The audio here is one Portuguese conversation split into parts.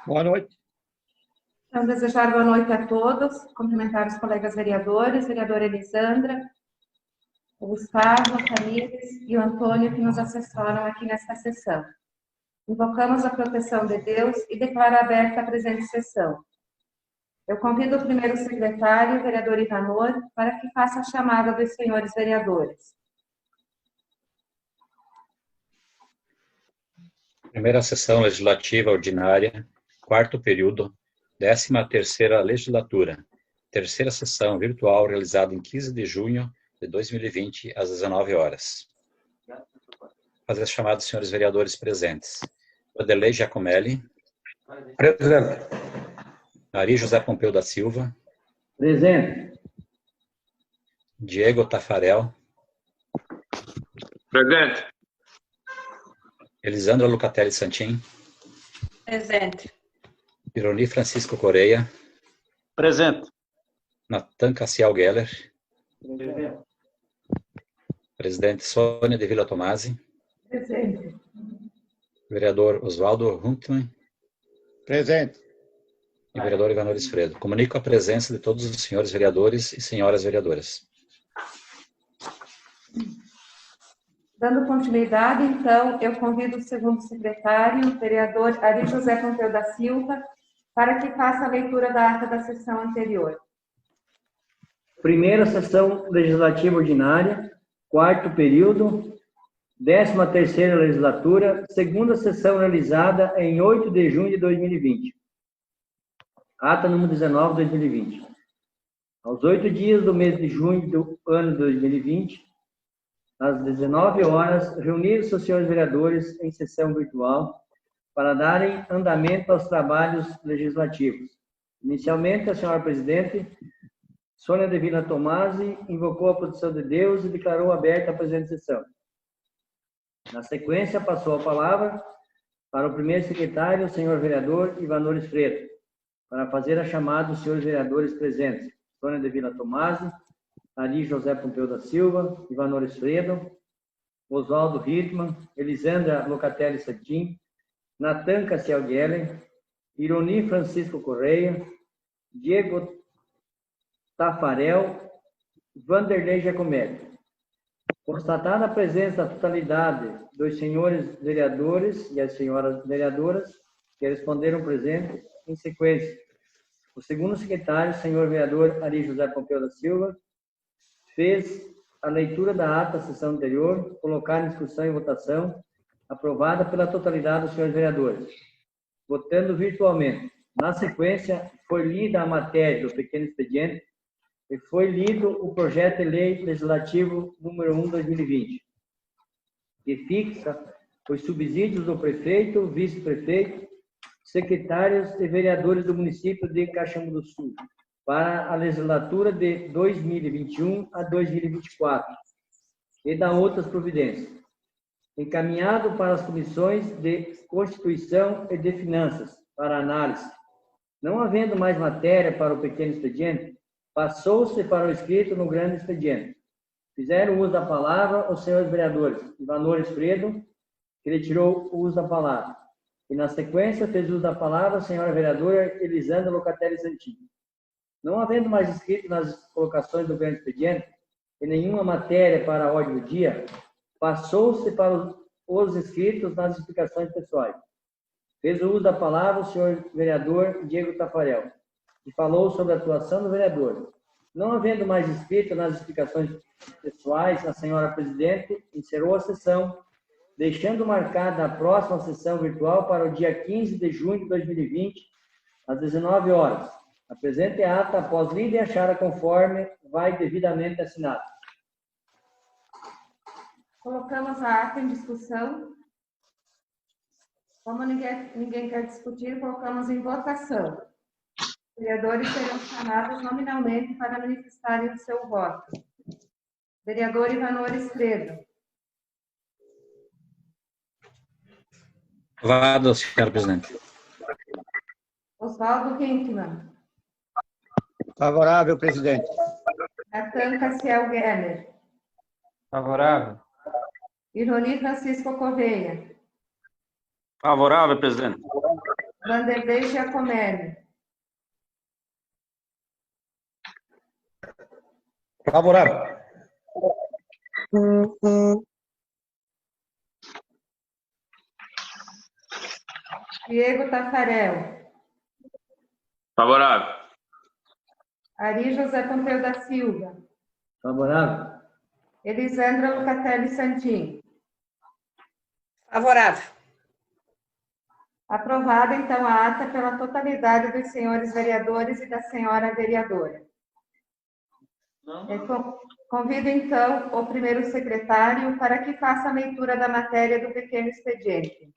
Boa noite. Então, desejar boa noite a todos, cumprimentar os colegas vereadores, vereadora Elisandra, o Gustavo, a Tamires e o Antônio que nos assessoram aqui nesta sessão. Invocamos a proteção de Deus e declaro aberta a presente sessão. Eu convido o primeiro secretário, o vereador Ivanor, para que faça a chamada dos senhores vereadores. Primeira sessão legislativa ordinária, quarto período, 13ª legislatura, terceira sessão virtual realizada em 15 de junho de 2020, às 19 horas. Fazer a chamada dos senhores vereadores presentes. Vanderlei Giacomelli. Presente. Ari José Pompeu da Silva. Presente. Diego Tafarel. Presente. Elisandra Lucatelli Santin. Presente. Ironi Francisco Correia. Presente. Natan Cassiel Geller. Presente. Presidente Sônia de Vila Tomasi. Presente. Vereador Oswaldo Huntman. Presente. E vereador Ivanor Fredo. Comunico a presença de todos os senhores vereadores e senhoras vereadoras. Dando continuidade, então, eu convido o segundo secretário, o vereador Ari José Pompeu da Silva, para que faça a leitura da ata da sessão anterior. Primeira sessão legislativa ordinária, quarto período, 13ª legislatura, segunda sessão realizada em 8 de junho de 2020. Ata número 19, 2020. Aos 8 dias do mês de junho do ano 2020, às 19 horas, reuniram-se os senhores vereadores em sessão virtual para darem andamento aos trabalhos legislativos. Inicialmente, a senhora presidente, Sônia de Vila Tomasi, invocou a proteção de Deus e declarou aberta a presente sessão. Na sequência, passou a palavra para o primeiro secretário, o senhor vereador Ivanor Fredo, para fazer a chamada dos senhores vereadores presentes. Sônia de Vila Tomasi, Ari José Pompeu da Silva, Ivanor Fredo, Oswaldo Hittmann, Elisandra Lucatelli Santin, Natan Cassiel Geller, Ironi Francisco Correia, Diego Tafarel, Vanderlei Giacomelli. Constatada a presença da totalidade dos senhores vereadores e as senhoras vereadoras que responderam presente, em sequência, o segundo secretário, senhor vereador Ari José Pompeu da Silva, fez a leitura da ata da sessão anterior, colocar em discussão e votação, aprovada pela totalidade dos senhores vereadores, votando virtualmente. Na sequência, foi lida a matéria do pequeno expediente e foi lido o projeto de lei legislativo número 1/2020, que fixa os subsídios do prefeito, vice-prefeito, secretários e vereadores do município de Caxambu do Sul, para a legislatura de 2021 a 2024, e da outras providências, encaminhado para as comissões de Constituição e de Finanças, para análise. Não havendo mais matéria para o pequeno expediente, passou-se para o escrito no grande expediente. Fizeram uso da palavra os senhores vereadores Ivanor Fredo, que retirou o uso da palavra, e na sequência fez uso da palavra a senhora vereadora Elisandra Lucatelli Santin. Não havendo mais escrito nas colocações do grande expediente e nenhuma matéria para a ordem do dia, passou-se para os escritos nas explicações pessoais. Fez o uso da palavra o senhor vereador Diego Tafarel, que falou sobre a atuação do vereador. Não havendo mais escrito nas explicações pessoais, a senhora presidente encerrou a sessão, deixando marcada a próxima sessão virtual para o dia 15 de junho de 2020, às 19 horas. A presente ata, após lida e achada conforme, vai devidamente assinada. Colocamos a ata em discussão. Como ninguém quer discutir, colocamos em votação. Os vereadores serão chamados nominalmente para manifestarem o seu voto. Vereador Ivanor Fredo. Aprovado, senhora presidente. Oswaldo Hittmann. Favorável, presidente. Natan Cassiel Geller. Favorável. Ironi Francisco Correia. Favorável, presidente. Vanderlei Giacomelli. Favorável. Diego Tafarel. Favorável. Ari José Pompeu da Silva. Favorável. Elisandra Lucatelli Santin. Favorável. Aprovada, então, a ata pela totalidade dos senhores vereadores e da senhora vereadora. Convido, então, o primeiro secretário para que faça a leitura da matéria do pequeno expediente.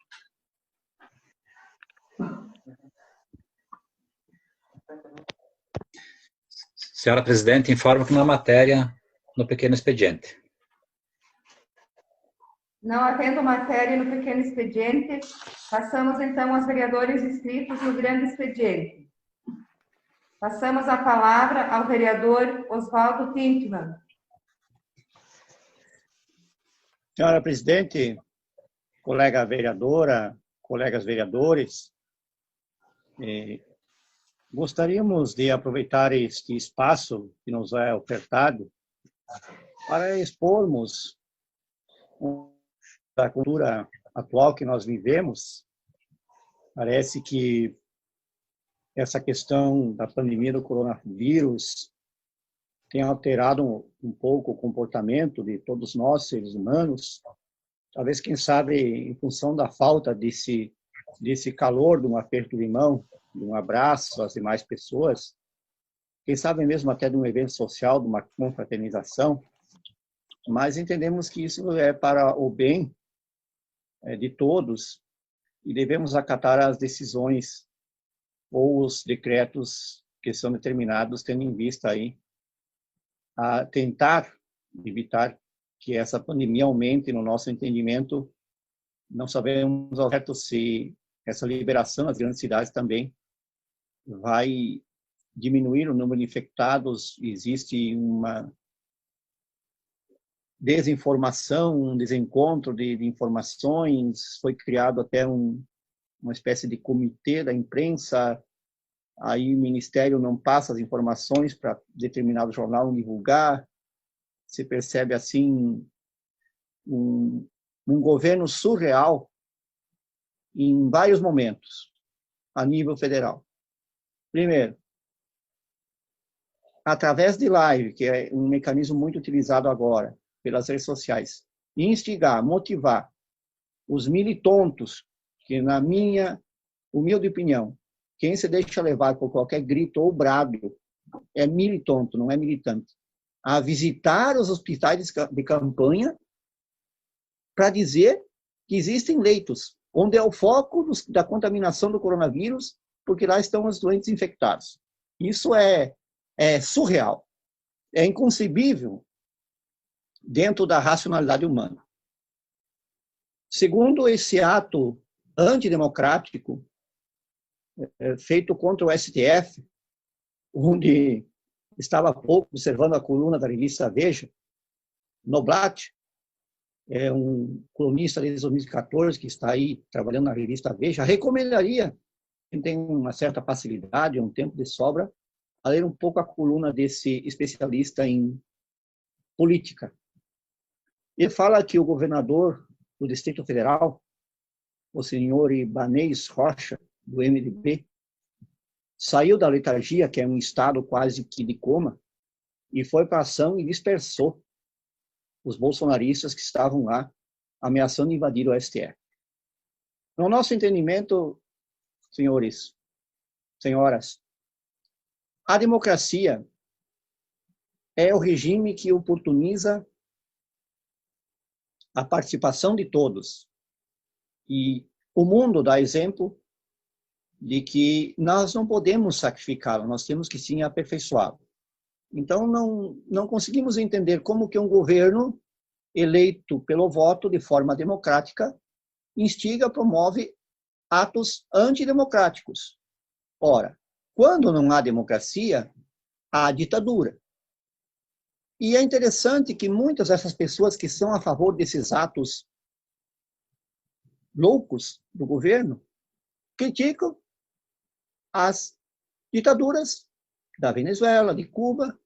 Senhora presidente, informo que na matéria, no pequeno expediente. Não havendo matéria no pequeno expediente, passamos, então, aos vereadores inscritos no grande expediente. Passamos a palavra ao vereador Oswaldo Tintman. Senhora presidente, colega vereadora, colegas vereadores, gostaríamos de aproveitar este espaço que nos é ofertado para expormos a cultura atual que nós vivemos. Parece que essa questão da pandemia do coronavírus tem alterado um pouco o comportamento de todos nós, seres humanos. Talvez, quem sabe, em função da falta desse calor, de um aperto de mão, de um abraço às demais pessoas, quem sabe mesmo até de um evento social, de uma confraternização, mas entendemos que isso é para o bem de todos e devemos acatar as decisões ou os decretos que são determinados, tendo em vista aí a tentar evitar que essa pandemia aumente. No nosso entendimento, não sabemos ao certo se essa liberação nas grandes cidades também vai diminuir o número de infectados. Existe uma desinformação, um desencontro de informações, foi criado até uma espécie de comitê da imprensa, aí o Ministério não passa as informações para determinado jornal divulgar. Se percebe, assim, um governo surreal em vários momentos, a nível federal. Primeiro, através de live, que é um mecanismo muito utilizado agora pelas redes sociais, instigar, motivar os militontos, que, na minha humilde opinião, quem se deixa levar por qualquer grito ou brado é militonto, não é militante, a visitar os hospitais de campanha para dizer que existem leitos, onde é o foco da contaminação do coronavírus, porque lá estão os doentes infectados. Isso é surreal, é inconcebível dentro da racionalidade humana. Segundo, esse ato antidemocrático feito contra o STF, onde estava há pouco observando a coluna da revista Veja, Noblat, é um colunista desde 2014 que está aí trabalhando na revista Veja, recomendaria, quem tem uma certa facilidade, um tempo de sobra, a ler um pouco a coluna desse especialista em política. Ele fala que o governador do Distrito Federal, o senhor Ibanez Rocha, do MDB, saiu da letargia, que é um estado quase que de coma, e foi para a ação e dispersou os bolsonaristas que estavam lá ameaçando invadir o STF. No nosso entendimento, senhores, senhoras, a democracia é o regime que oportuniza a participação de todos. E o mundo dá exemplo de que nós não podemos sacrificá-lo, nós temos que sim aperfeiçoá-lo. Então, não conseguimos entender como que um governo eleito pelo voto de forma democrática instiga, promove atos antidemocráticos. Ora, quando não há democracia, há ditadura. E é interessante que muitas dessas pessoas que são a favor desses atos loucos do governo criticam as ditaduras da Venezuela, de Cuba,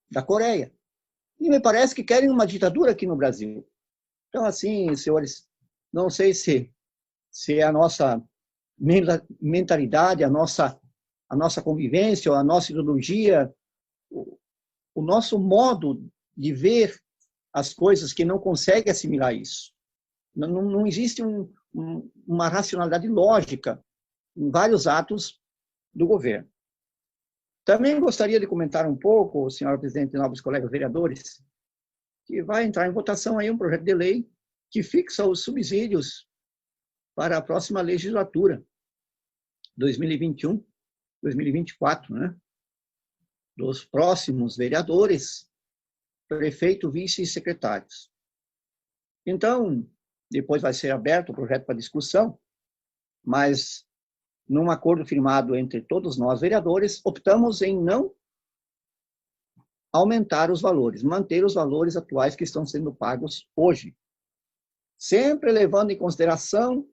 da Coreia. E me parece que querem uma ditadura aqui no Brasil. Então, assim, senhores, não sei se é a nossa mentalidade, a nossa convivência, a nossa ideologia, o nosso modo de ver as coisas que não consegue assimilar isso. Não existe uma racionalidade lógica em vários atos do governo. Também gostaria de comentar um pouco, senhora presidente e nobres colegas vereadores, que vai entrar em votação aí um projeto de lei que fixa os subsídios para a próxima legislatura, 2021, 2024, né? Dos próximos vereadores, prefeito, vice e secretários. Então, depois vai ser aberto o projeto para discussão, mas, num acordo firmado entre todos nós, vereadores, optamos em não aumentar os valores, manter os valores atuais que estão sendo pagos hoje. Sempre levando em consideração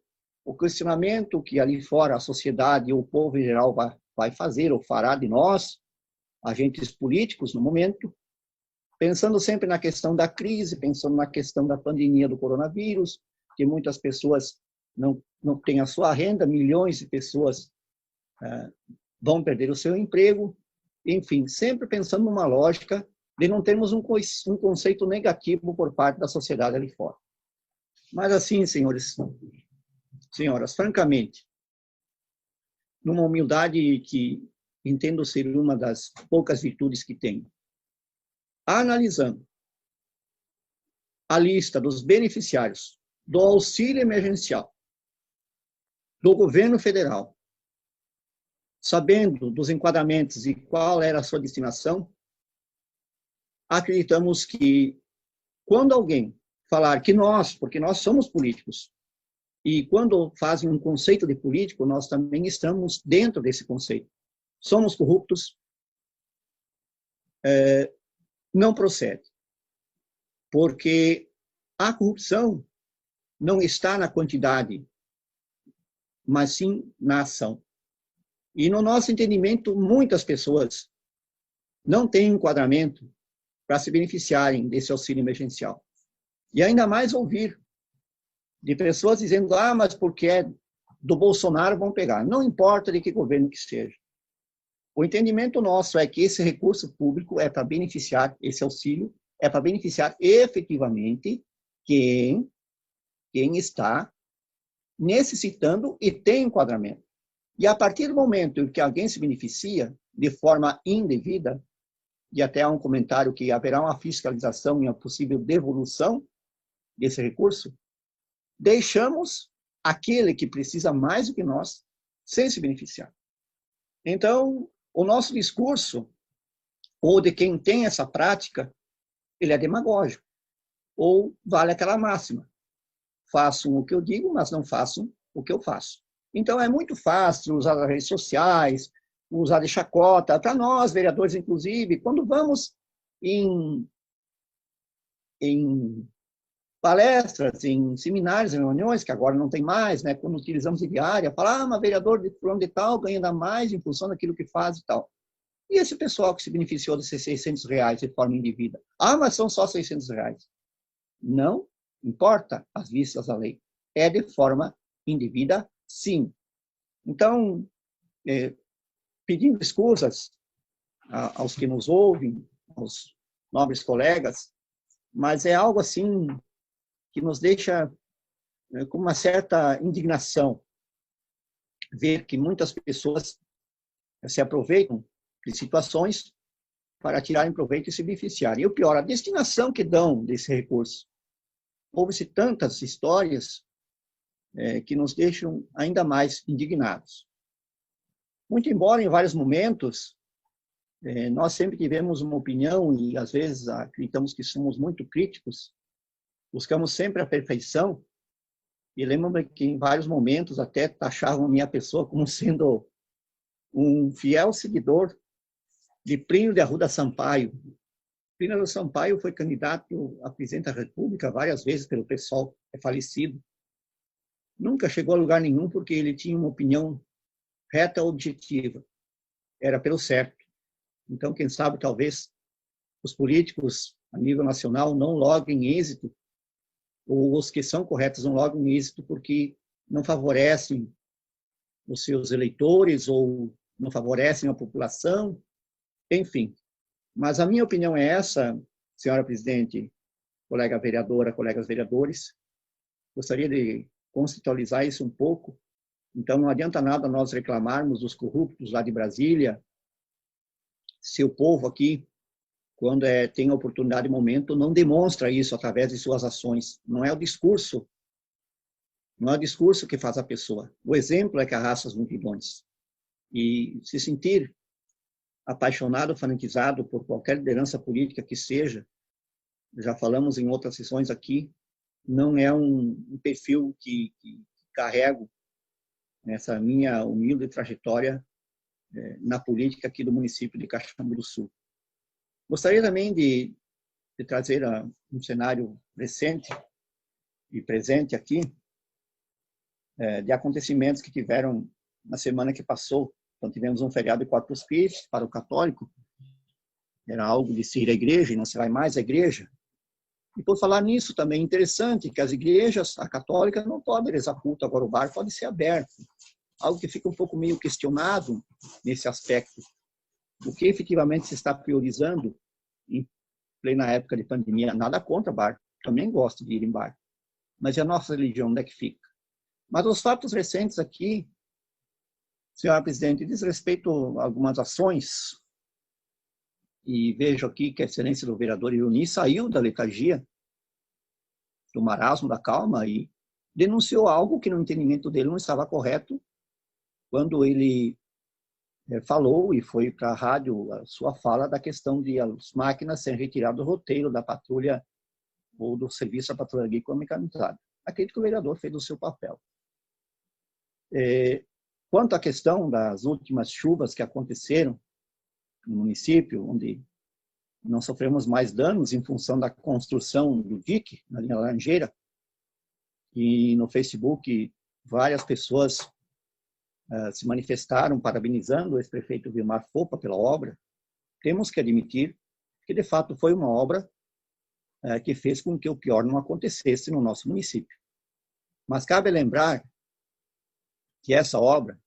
o questionamento que ali fora a sociedade ou o povo em geral vai fazer ou fará de nós, agentes políticos no momento, pensando sempre na questão da crise, pensando na questão da pandemia do coronavírus, que muitas pessoas não têm a sua renda, milhões de pessoas vão perder o seu emprego, enfim, sempre pensando numa lógica de não termos um conceito negativo por parte da sociedade ali fora. Mas assim, senhores, senhoras, francamente, numa humildade que entendo ser uma das poucas virtudes que tenho, analisando a lista dos beneficiários do auxílio emergencial do governo federal, sabendo dos enquadramentos e qual era a sua destinação, acreditamos que quando alguém falar que nós, porque nós somos políticos, e quando fazem um conceito de político, nós também estamos dentro desse conceito. Somos corruptos, não procede. Porque a corrupção não está na quantidade, mas sim na ação. E no nosso entendimento, muitas pessoas não têm enquadramento para se beneficiarem desse auxílio emergencial. E ainda mais ouvir de pessoas dizendo, mas porque é do Bolsonaro vão pegar. Não importa de que governo que seja. O entendimento nosso é que esse recurso público é para beneficiar, esse auxílio, é para beneficiar efetivamente quem está necessitando e tem enquadramento. E a partir do momento em que alguém se beneficia de forma indevida, e até há um comentário que haverá uma fiscalização e uma possível devolução desse recurso, deixamos aquele que precisa mais do que nós sem se beneficiar. Então, o nosso discurso, ou de quem tem essa prática, ele é demagógico. Ou vale aquela máxima. Façam o que eu digo, mas não façam o que eu faço. Então, é muito fácil usar as redes sociais, usar de chacota, para nós, vereadores, inclusive, quando vamos em palestras, em seminários, em reuniões, que agora não tem mais, né? Quando utilizamos de diária, falar, mas vereador de fulano de tal ganha ainda mais em função daquilo que faz e tal. E esse pessoal que se beneficiou desses R$600 de forma indevida? Mas são só R$600. Não importa as vistas da lei. É de forma indevida, sim. Então, pedindo desculpas aos que nos ouvem, aos nobres colegas, mas é algo assim que nos deixa com uma certa indignação ver que muitas pessoas se aproveitam de situações para tirarem proveito e se beneficiarem. E o pior, a destinação que dão desse recurso. Houve-se tantas histórias que nos deixam ainda mais indignados. Muito embora, em vários momentos, nós sempre tivemos uma opinião e, às vezes, acreditamos que somos muito críticos, buscamos sempre a perfeição, e lembro-me que, em vários momentos, até taxavam a minha pessoa como sendo um fiel seguidor de Plínio de Arruda Sampaio. Plínio de Arruda Sampaio foi candidato a presidente da República várias vezes pelo PSOL, é falecido. Nunca chegou a lugar nenhum porque ele tinha uma opinião reta objetiva, era pelo certo. Então, quem sabe, talvez, os políticos, a nível nacional, não loguem êxito, ou os que são corretos não loguem êxito porque não favorecem os seus eleitores ou não favorecem a população, enfim. Mas a minha opinião é essa, senhora presidente, colega vereadora, colegas vereadores. Gostaria de conceitualizar isso um pouco. Então, não adianta nada nós reclamarmos dos corruptos lá de Brasília, se o povo aqui, quando tem oportunidade e momento, não demonstra isso através de suas ações. Não é o discurso que faz a pessoa. O exemplo é que arrasta as multidões. E se sentir apaixonado, fanatizado por qualquer liderança política que seja, já falamos em outras sessões aqui, não é um perfil que carrego nessa minha humilde trajetória na política aqui do município de Caxambu do Sul. Gostaria também de trazer um cenário recente e presente aqui, de acontecimentos que tiveram na semana que passou. Então, tivemos um feriado de Corpus Christi para o católico, era algo de se ir à igreja e não se vai mais à igreja. E por falar nisso também é interessante que as igrejas, a católica, não podem rezar culto, agora o bar pode ser aberto. Algo que fica um pouco meio questionado nesse aspecto. O que efetivamente se está priorizando em plena época de pandemia? Nada contra bar, também gosto de ir em bar. Mas e a nossa religião, onde é que fica? Mas os fatos recentes aqui, senhora presidente, diz respeito a algumas ações, e vejo aqui que a excelência do vereador Iruni saiu da letargia, do marasmo da calma, e denunciou algo que no entendimento dele não estava correto, quando ele falou, e foi para a rádio, a sua fala da questão de as máquinas serem retiradas do roteiro da patrulha ou do serviço da patrulha agrícola mecanizada. Acredito que o vereador fez o seu papel. Quanto à questão das últimas chuvas que aconteceram no município, onde não sofremos mais danos em função da construção do dique na linha Laranjeira, e no Facebook várias pessoas se manifestaram parabenizando o ex-prefeito Vilmar Fopa pela obra, temos que admitir que, de fato, foi uma obra que fez com que o pior não acontecesse no nosso município. Mas cabe lembrar que essa obra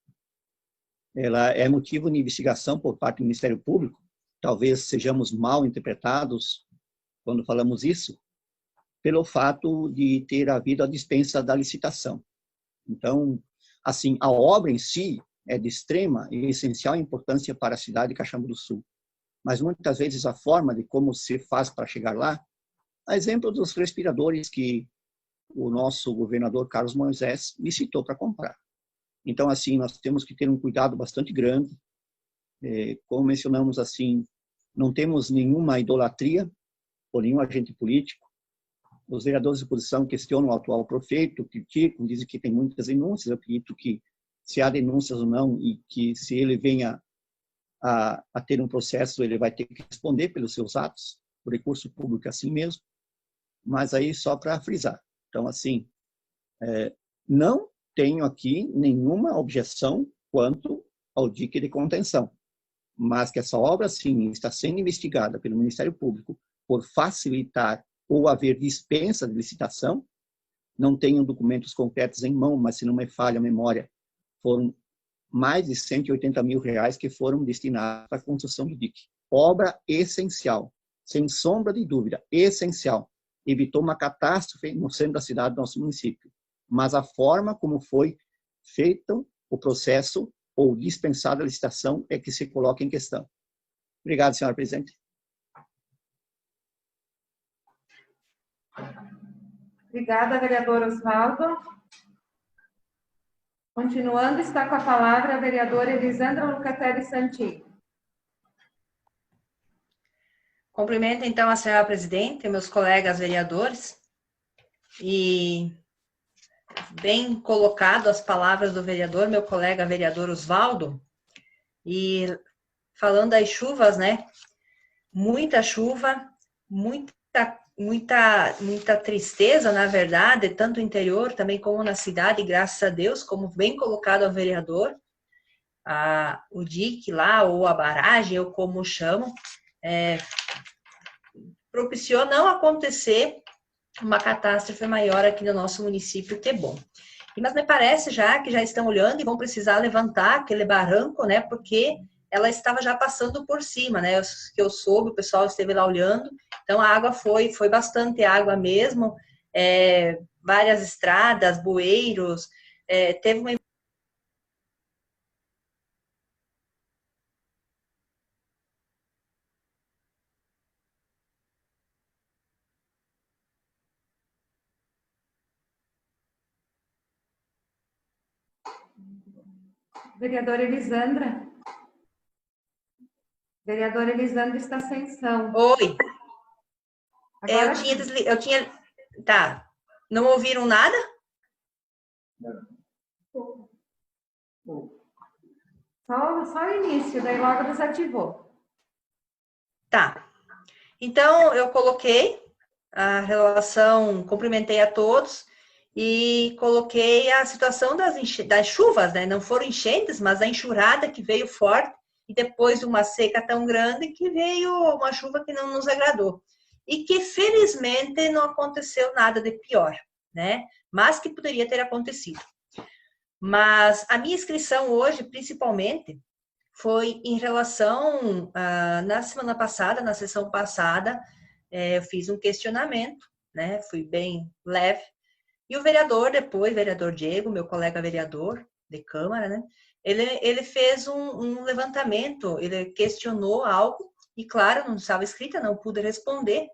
ela é motivo de investigação por parte do Ministério Público. Talvez sejamos mal interpretados quando falamos isso, pelo fato de ter havido a dispensa da licitação. Então, assim, a obra em si é de extrema e essencial importância para a cidade de Caxambu do Sul. Mas muitas vezes a forma de como se faz para chegar lá, a exemplo dos respiradores que o nosso governador Carlos Moisés licitou para comprar. Então, assim, nós temos que ter um cuidado bastante grande. Como mencionamos, assim, não temos nenhuma idolatria por nenhum agente político. Os vereadores de oposição questionam o atual prefeito, criticam, dizem que tem muitas denúncias. Eu acredito que se há denúncias ou não, e que se ele venha a ter um processo, ele vai ter que responder pelos seus atos. O recurso público é assim mesmo. Mas aí só para frisar. Então, assim, não tenho aqui nenhuma objeção quanto ao dique de contenção, mas que essa obra, sim, está sendo investigada pelo Ministério Público por facilitar ou haver dispensa de licitação. Não tenho documentos concretos em mão, mas se não me falha a memória, foram mais de R$180 mil que foram destinados para a construção do dique. Obra essencial, sem sombra de dúvida, essencial. Evitou uma catástrofe no centro da cidade do nosso município. Mas a forma como foi feito o processo ou dispensada a licitação é que se coloca em questão. Obrigado, senhora presidente. Obrigada, vereador Osvaldo. Continuando, está com a palavra a vereadora Elisandra Lucatelli Santilli. Cumprimento, então, a senhora presidente, meus colegas vereadores, e bem colocado as palavras do vereador, meu colega vereador Osvaldo, e falando das chuvas, né, muita chuva, muita tristeza, na verdade, tanto no interior também como na cidade, graças a Deus, como bem colocado ao vereador, o dique lá, ou a barragem, ou como chamam, propiciou não acontecer uma catástrofe maior aqui no nosso município, que é bom. Mas me parece já que já estão olhando e vão precisar levantar aquele barranco, né, porque ela estava já passando por cima, né, que eu soube, o pessoal esteve lá olhando, então a água foi bastante água mesmo, várias estradas, bueiros, teve uma... Vereadora Elisandra. Vereadora Elisandra está sem som. Oi. Agora eu tinha... Tá. Não ouviram nada? Só o início, daí logo desativou. Tá. Então, eu coloquei a relação, cumprimentei a todos e coloquei a situação das chuvas, né? Não foram enchentes, mas a enxurrada que veio forte e depois de uma seca tão grande que veio uma chuva que não nos agradou. E que, felizmente, não aconteceu nada de pior, né? Mas que poderia ter acontecido. Mas a minha inscrição hoje, principalmente, foi em relação, na semana passada, na sessão passada, eu fiz um questionamento, né? Fui bem leve. E o vereador depois, vereador Diego, meu colega vereador de Câmara, né? Ele fez um levantamento, ele questionou algo, e claro, não estava escrita, não pude responder.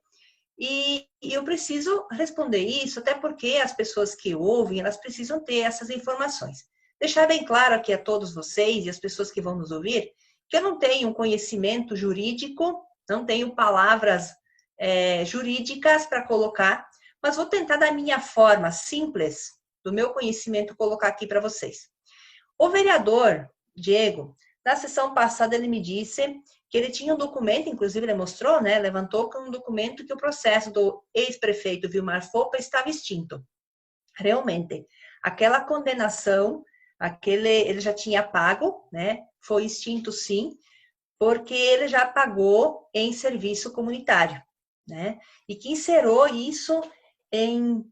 E eu preciso responder isso, até porque as pessoas que ouvem, elas precisam ter essas informações. Deixar bem claro aqui a todos vocês e as pessoas que vão nos ouvir, que eu não tenho um conhecimento jurídico, não tenho palavras jurídicas para colocar, mas vou tentar da minha forma simples, do meu conhecimento, colocar aqui para vocês. O vereador Diego, na sessão passada, ele me disse que ele tinha um documento, inclusive ele mostrou, né, levantou com um documento que o processo do ex-prefeito Vilmar Fopa estava extinto. Realmente, aquela condenação, ele já tinha pago, né, foi extinto sim, porque ele já pagou em serviço comunitário, né, e que encerrou isso em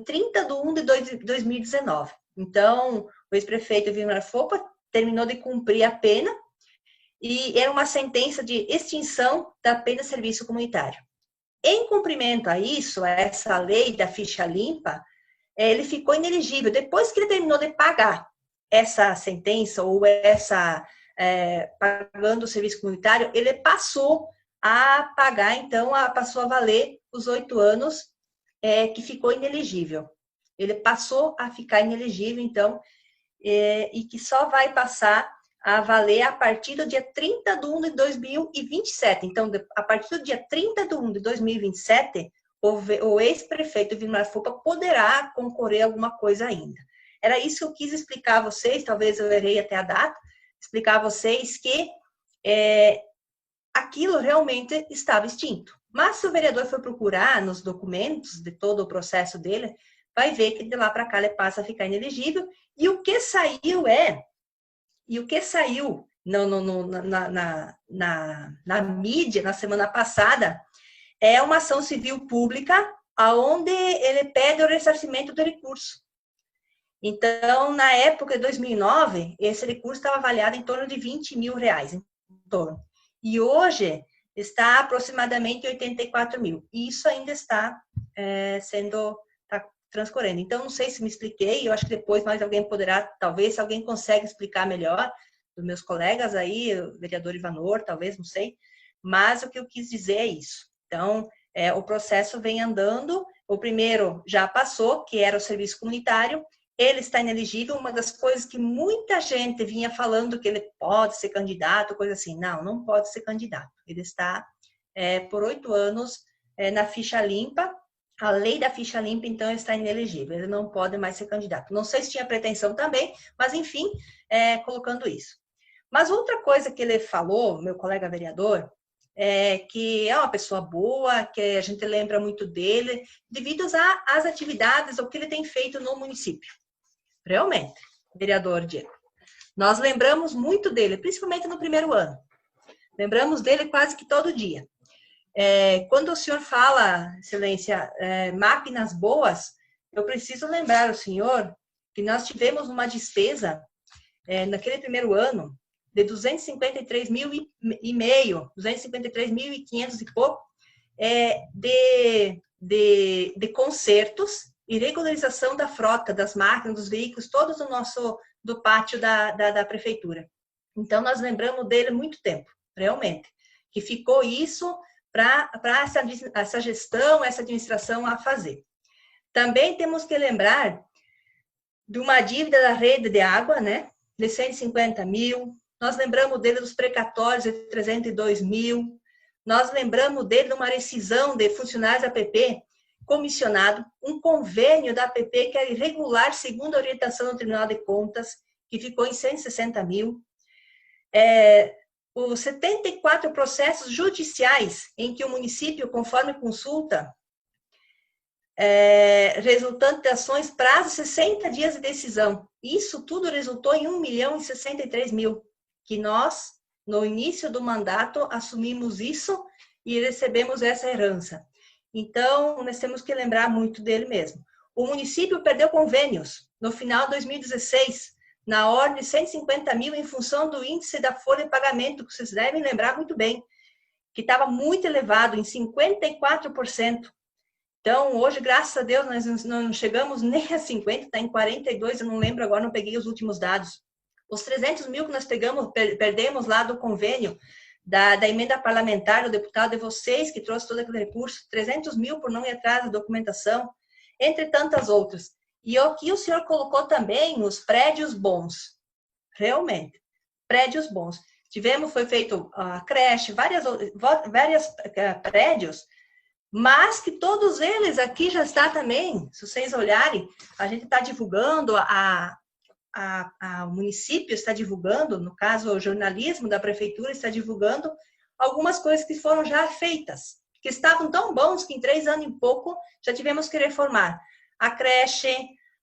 30/1 de 2019. Então, o ex-prefeito Vilmar Fopa terminou de cumprir a pena, e era uma sentença de extinção da pena de serviço comunitário. Em cumprimento a isso, a essa lei da ficha limpa, ele ficou inelegível. Depois que ele terminou de pagar essa sentença, ou pagando o serviço comunitário, ele passou a pagar, então, passou a valer os 8 anos que ficou inelegível. Ele passou a ficar inelegível, então, e que só vai passar a valer a partir do dia 30/1 de 2027. Então, a partir do dia 30/1 de 2027, o ex-prefeito Vilmar Fopa poderá concorrer a alguma coisa ainda. Era isso que eu quis explicar a vocês, talvez eu errei até a data, explicar a vocês que aquilo realmente estava extinto. Mas se o vereador for procurar nos documentos de todo o processo dele, vai ver que de lá para cá ele passa a ficar inelegível, e o que saiu na mídia na semana passada é uma ação civil pública onde ele pede o ressarcimento do recurso. Então, na época de 2009, esse recurso estava avaliado em torno de R$20 mil, e hoje está aproximadamente 84 mil. E isso ainda está transcorrendo. Então, não sei se me expliquei, eu acho que depois mais alguém poderá, talvez, se alguém consegue explicar melhor, dos meus colegas aí, o vereador Ivanor, talvez, não sei, mas o que eu quis dizer é isso. Então, o processo vem andando, o primeiro já passou, que era o serviço comunitário, ele está inelegível, uma das coisas que muita gente vinha falando que ele pode ser candidato, coisa assim, não pode ser candidato, ele está por 8 anos na ficha limpa, a lei da ficha limpa, então, está inelegível. Ele não pode mais ser candidato. Não sei se tinha pretensão também, mas, enfim, colocando isso. Mas outra coisa que ele falou, meu colega vereador, que é uma pessoa boa, que a gente lembra muito dele, devido às atividades, o que ele tem feito no município. Realmente, vereador Diego. Nós lembramos muito dele, principalmente no primeiro ano. Lembramos dele quase que todo dia. Quando o senhor fala, excelência, máquinas boas, eu preciso lembrar o senhor que nós tivemos uma despesa, naquele primeiro ano, de 253.500 e pouco, de consertos e regularização da frota, das máquinas, dos veículos, todos do pátio da prefeitura. Então, nós lembramos dele muito tempo, realmente, que ficou isso para essa gestão, essa administração a fazer. Também temos que lembrar de uma dívida da rede de água, né, de 150 mil. Nós lembramos dele dos precatórios de 302 mil. Nós lembramos dele de uma rescisão de funcionários da APP comissionado, um convênio da APP que era irregular, segundo a orientação do Tribunal de Contas, que ficou em 160 mil. Os 74 processos judiciais em que o município, conforme consulta, resultante de ações, prazo 60 dias de decisão. Isso tudo resultou em 1.063.000, que nós, no início do mandato, assumimos isso e recebemos essa herança. Então, nós temos que lembrar muito dele mesmo. O município perdeu convênios no final de 2016, na ordem de 150 mil, em função do índice da folha de pagamento, que vocês devem lembrar muito bem, que estava muito elevado, em 54%. Então, hoje, graças a Deus, nós não chegamos nem a 50%, está em 42%, eu não lembro agora, não peguei os últimos dados. Os 300 mil que nós perdemos lá do convênio, da emenda parlamentar do deputado de vocês, que trouxe todo aquele recurso, 300 mil por não ir atrás da documentação, entre tantas outras. E aqui o senhor colocou também os prédios bons, realmente, prédios bons. Foi feito a creche, várias prédios, mas que todos eles aqui já está também, se vocês olharem, a gente está divulgando, o município está divulgando, no caso o jornalismo da prefeitura está divulgando algumas coisas que foram já feitas, que estavam tão bons que em 3 anos e pouco já tivemos que reformar. A creche,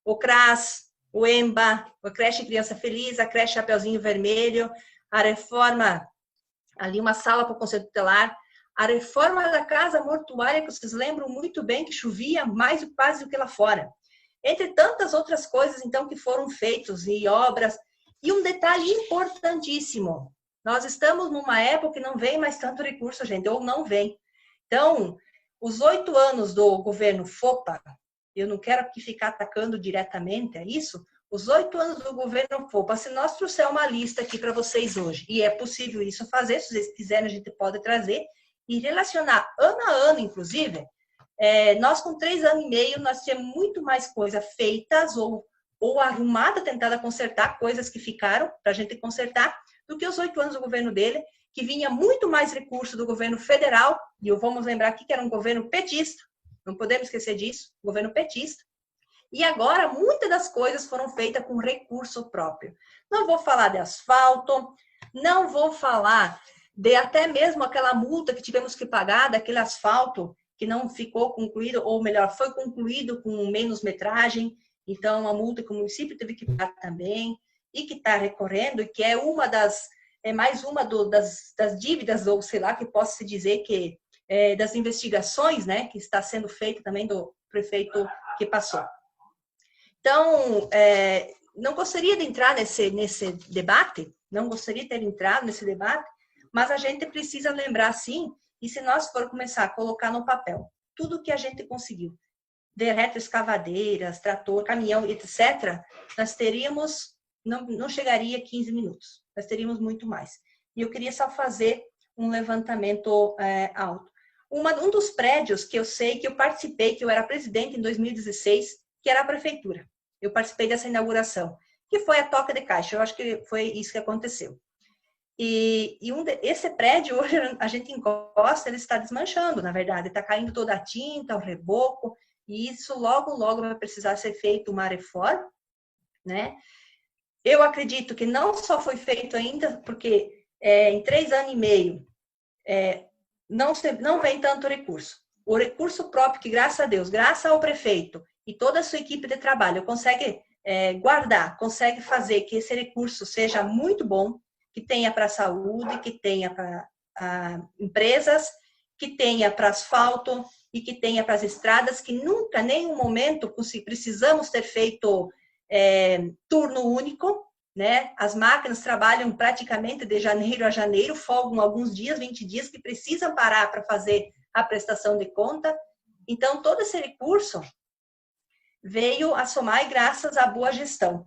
o CRAS, o EMBA, a creche Criança Feliz, a creche Chapeuzinho Vermelho, a reforma, ali uma sala para o Conselho Tutelar, a reforma da casa mortuária, que vocês lembram muito bem que chovia mais quase do que lá fora. Entre tantas outras coisas, então, que foram feitas e obras. E um detalhe importantíssimo, nós estamos numa época que não vem mais tanto recurso, gente, ou não vem. Então, os 8 anos do governo FOPA, eu não quero aqui ficar atacando diretamente a isso, os 8 anos do governo FOPA, se nós trouxer uma lista aqui para vocês hoje, e é possível isso fazer, se vocês quiserem a gente pode trazer, e relacionar ano a ano, inclusive, nós com 3 anos e meio, nós tínhamos muito mais coisas feitas ou arrumada, tentada consertar, coisas que ficaram para a gente consertar, do que os 8 anos do governo dele, que vinha muito mais recurso do governo federal, e vamos lembrar aqui que era um governo petista, não podemos esquecer disso, governo petista, e agora muitas das coisas foram feitas com recurso próprio. Não vou falar de asfalto, não vou falar de até mesmo aquela multa que tivemos que pagar, daquele asfalto que não ficou concluído, ou melhor, foi concluído com menos metragem, então a multa que o município teve que pagar também, e que está recorrendo, e que é uma mais uma das dívidas, ou sei lá, que posso se dizer que das investigações, né, que está sendo feita também do prefeito que passou. Então, não gostaria de entrar nesse debate, não gostaria de ter entrado nesse debate, mas a gente precisa lembrar, sim, e se nós for começar a colocar no papel tudo que a gente conseguiu, de retroescavadeiras, trator, caminhão, etc., nós teríamos, não chegaria a 15 minutos, nós teríamos muito mais. E eu queria só fazer um levantamento alto. Um dos prédios que eu sei que eu participei, que eu era presidente em 2016, que era a prefeitura. Eu participei dessa inauguração, que foi a toca de caixa. Eu acho que foi isso que aconteceu. E esse prédio, hoje a gente encosta, ele está desmanchando, na verdade. Está caindo toda a tinta, o reboco, e isso logo vai precisar ser feito uma reforma, né? Eu acredito que não só foi feito ainda, porque em 3 anos e meio não vem tanto recurso. O recurso próprio que, graças a Deus, graças ao prefeito e toda a sua equipe de trabalho, consegue guardar, consegue fazer que esse recurso seja muito bom, que tenha para a saúde, que tenha para empresas, que tenha para asfalto e que tenha para as estradas, que nunca, em nenhum momento, precisamos ter feito turno único, né? As máquinas trabalham praticamente de janeiro a janeiro, folgam alguns dias, 20 dias, que precisam parar para fazer a prestação de conta. Então, todo esse recurso veio a somar e graças à boa gestão.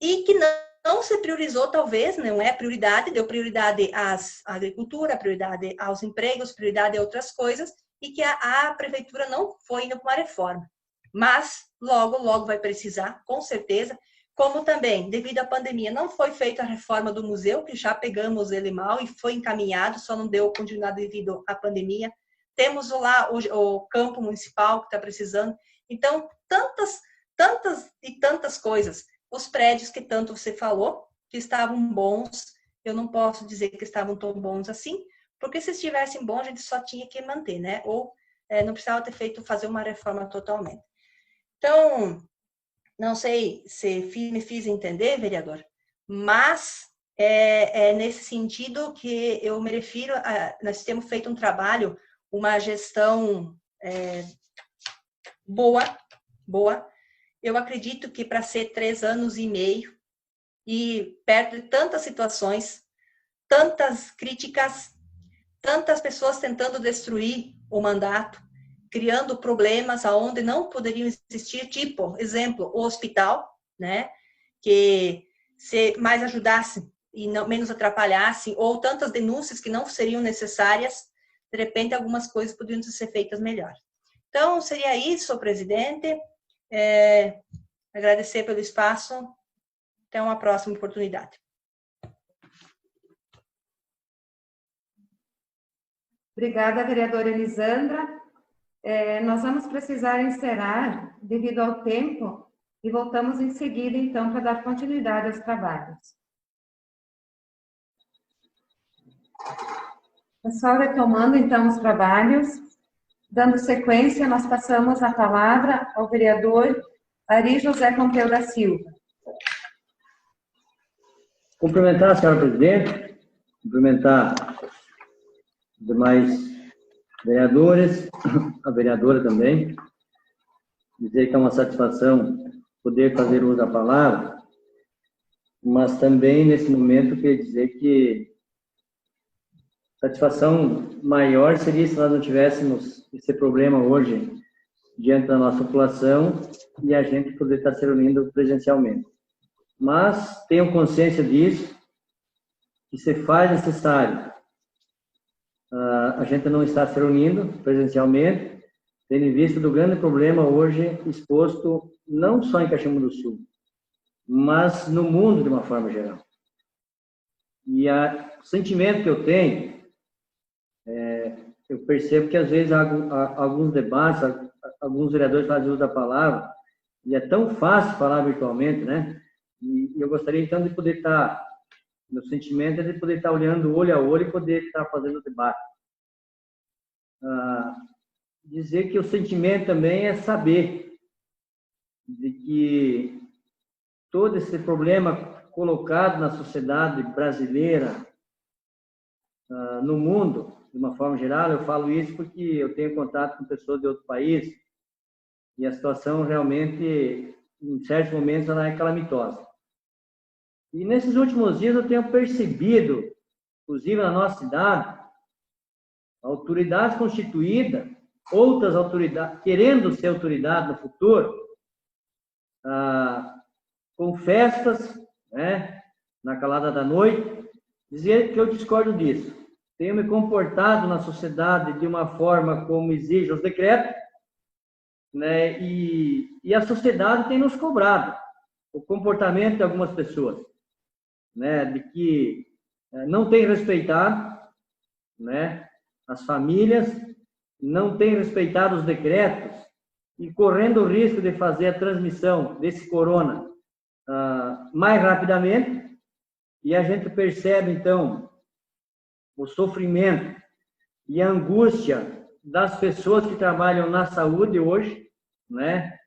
E que não se priorizou, talvez, não é prioridade, deu prioridade à agricultura, prioridade aos empregos, prioridade a outras coisas, e que a prefeitura não foi indo para uma reforma. Mas, logo, logo vai precisar, com certeza, como também, devido à pandemia, não foi feita a reforma do museu, que já pegamos ele mal e foi encaminhado, só não deu continuidade devido à pandemia. Temos lá o campo municipal que está precisando. Então, tantas coisas. Os prédios que tanto você falou, que estavam bons, eu não posso dizer que estavam tão bons assim, porque se estivessem bons, a gente só tinha que manter, né? Ou não precisava ter fazer uma reforma totalmente. Então, não sei se me fiz entender, vereador, mas é nesse sentido que eu me refiro nós temos feito um trabalho, uma gestão boa. Eu acredito que para ser 3 anos e meio e perto de tantas situações, tantas críticas, tantas pessoas tentando destruir o mandato, criando problemas aonde não poderiam existir, tipo, exemplo, o hospital, né, que se mais ajudasse e não, menos atrapalhasse, ou tantas denúncias que não seriam necessárias, de repente algumas coisas poderiam ser feitas melhor. Então, seria isso, presidente. Agradecer pelo espaço. Até uma próxima oportunidade. Obrigada, vereadora Elisandra. Nós vamos precisar encerrar devido ao tempo e voltamos em seguida, então, para dar continuidade aos trabalhos. Pessoal, retomando, então, os trabalhos, dando sequência, nós passamos a palavra ao vereador Ari José Pompeu da Silva. Cumprimentar a senhora presidente, cumprimentar os demais vereadores, a vereadora também, dizer que é uma satisfação poder fazer uso da palavra, mas também, nesse momento, queria dizer que satisfação maior seria se nós não tivéssemos esse problema hoje diante da nossa população e a gente poder estar se reunindo presencialmente. Mas tenham consciência disso, que se faz necessário a gente não estar se reunindo presencialmente, tendo em vista do grande problema hoje exposto não só em Caxambu do Sul, mas no mundo de uma forma geral. E o sentimento que eu tenho, eu percebo que às vezes há alguns debates, alguns vereadores fazem uso da palavra, e é tão fácil falar virtualmente, né? E eu gostaria então de poder estar, meu sentimento é de poder estar olhando olho a olho e poder estar fazendo o debate. Dizer que o sentimento também é saber de que todo esse problema colocado na sociedade brasileira, no mundo, de uma forma geral, eu falo isso porque eu tenho contato com pessoas de outro país e a situação realmente, em certos momentos, ela é calamitosa. E nesses últimos dias eu tenho percebido, inclusive na nossa cidade, autoridades constituídas, outras autoridades, querendo ser autoridade no futuro, com festas, né, na calada da noite, dizer que eu discordo disso. Tenho me comportado na sociedade de uma forma como exige os decretos, né, e a sociedade tem nos cobrado o comportamento de algumas pessoas, né, de que não tem respeitado, né, as famílias, não tem respeitado os decretos e correndo o risco de fazer a transmissão desse corona mais rapidamente, e a gente percebe, então, o sofrimento e a angústia das pessoas que trabalham na saúde hoje, né,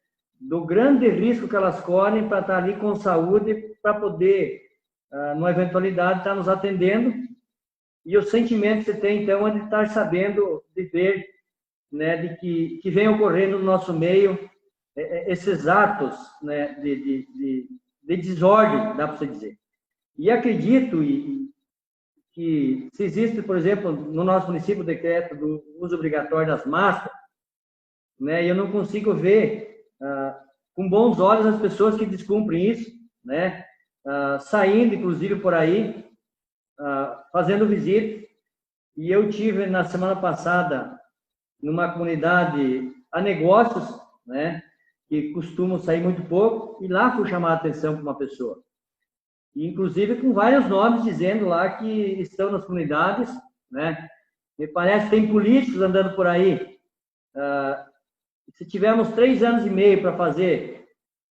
do grande risco que elas correm para estar ali com saúde, para poder, numa eventualidade, estar nos atendendo. E o sentimento que você tem, então, é de estar sabendo, de ver, né, de que vem ocorrendo no nosso meio esses atos, né, de desordem, dá para você dizer. E acredito que se existe, por exemplo, no nosso município o decreto do uso obrigatório das máscaras, né, e eu não consigo ver com bons olhos as pessoas que descumprem isso, né, saindo, inclusive, por aí, fazendo visita. E eu tive, na semana passada, numa comunidade a negócios, né, que costumam sair muito pouco, e lá fui chamar a atenção para uma pessoa. E, inclusive, com vários nomes dizendo lá que estão nas comunidades, né? Me parece que tem políticos andando por aí. Se tivermos 3 anos e meio para fazer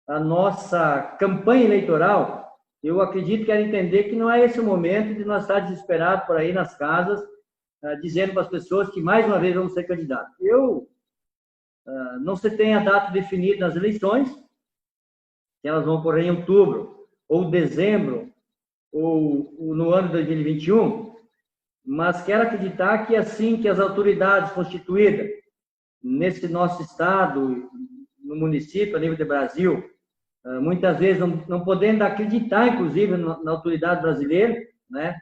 a nossa campanha eleitoral, eu acredito que era entender que não é esse o momento de nós estar desesperados por aí nas casas, dizendo para as pessoas que mais uma vez vamos ser candidatos. Não se tem a data definida nas eleições, que elas vão ocorrer em outubro, ou dezembro, ou no ano de 2021, mas quero acreditar que assim que as autoridades constituídas nesse nosso estado, no município, a nível do Brasil, muitas vezes não podendo acreditar, inclusive, na autoridade brasileira, né?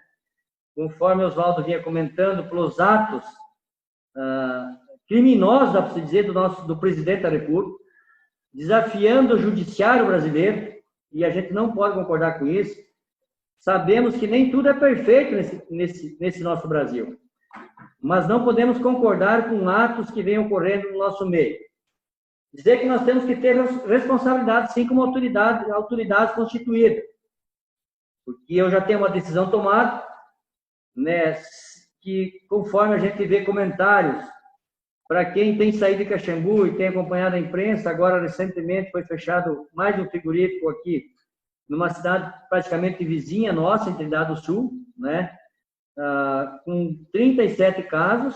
Conforme o Oswaldo vinha comentando, pelos atos criminosos, dá para se dizer, do presidente da República, desafiando o judiciário brasileiro, e a gente não pode concordar com isso. Sabemos que nem tudo é perfeito nesse nosso Brasil, mas não podemos concordar com atos que vêm ocorrendo no nosso meio. Dizer que nós temos que ter responsabilidade, sim, como autoridades constituídas, porque eu já tenho uma decisão tomada, né, que conforme a gente vê comentários, para quem tem saído de Caxambu e tem acompanhado a imprensa, agora recentemente foi fechado mais um frigorífico aqui, numa cidade praticamente vizinha nossa, em Trindade do Sul, né, com 37 casos,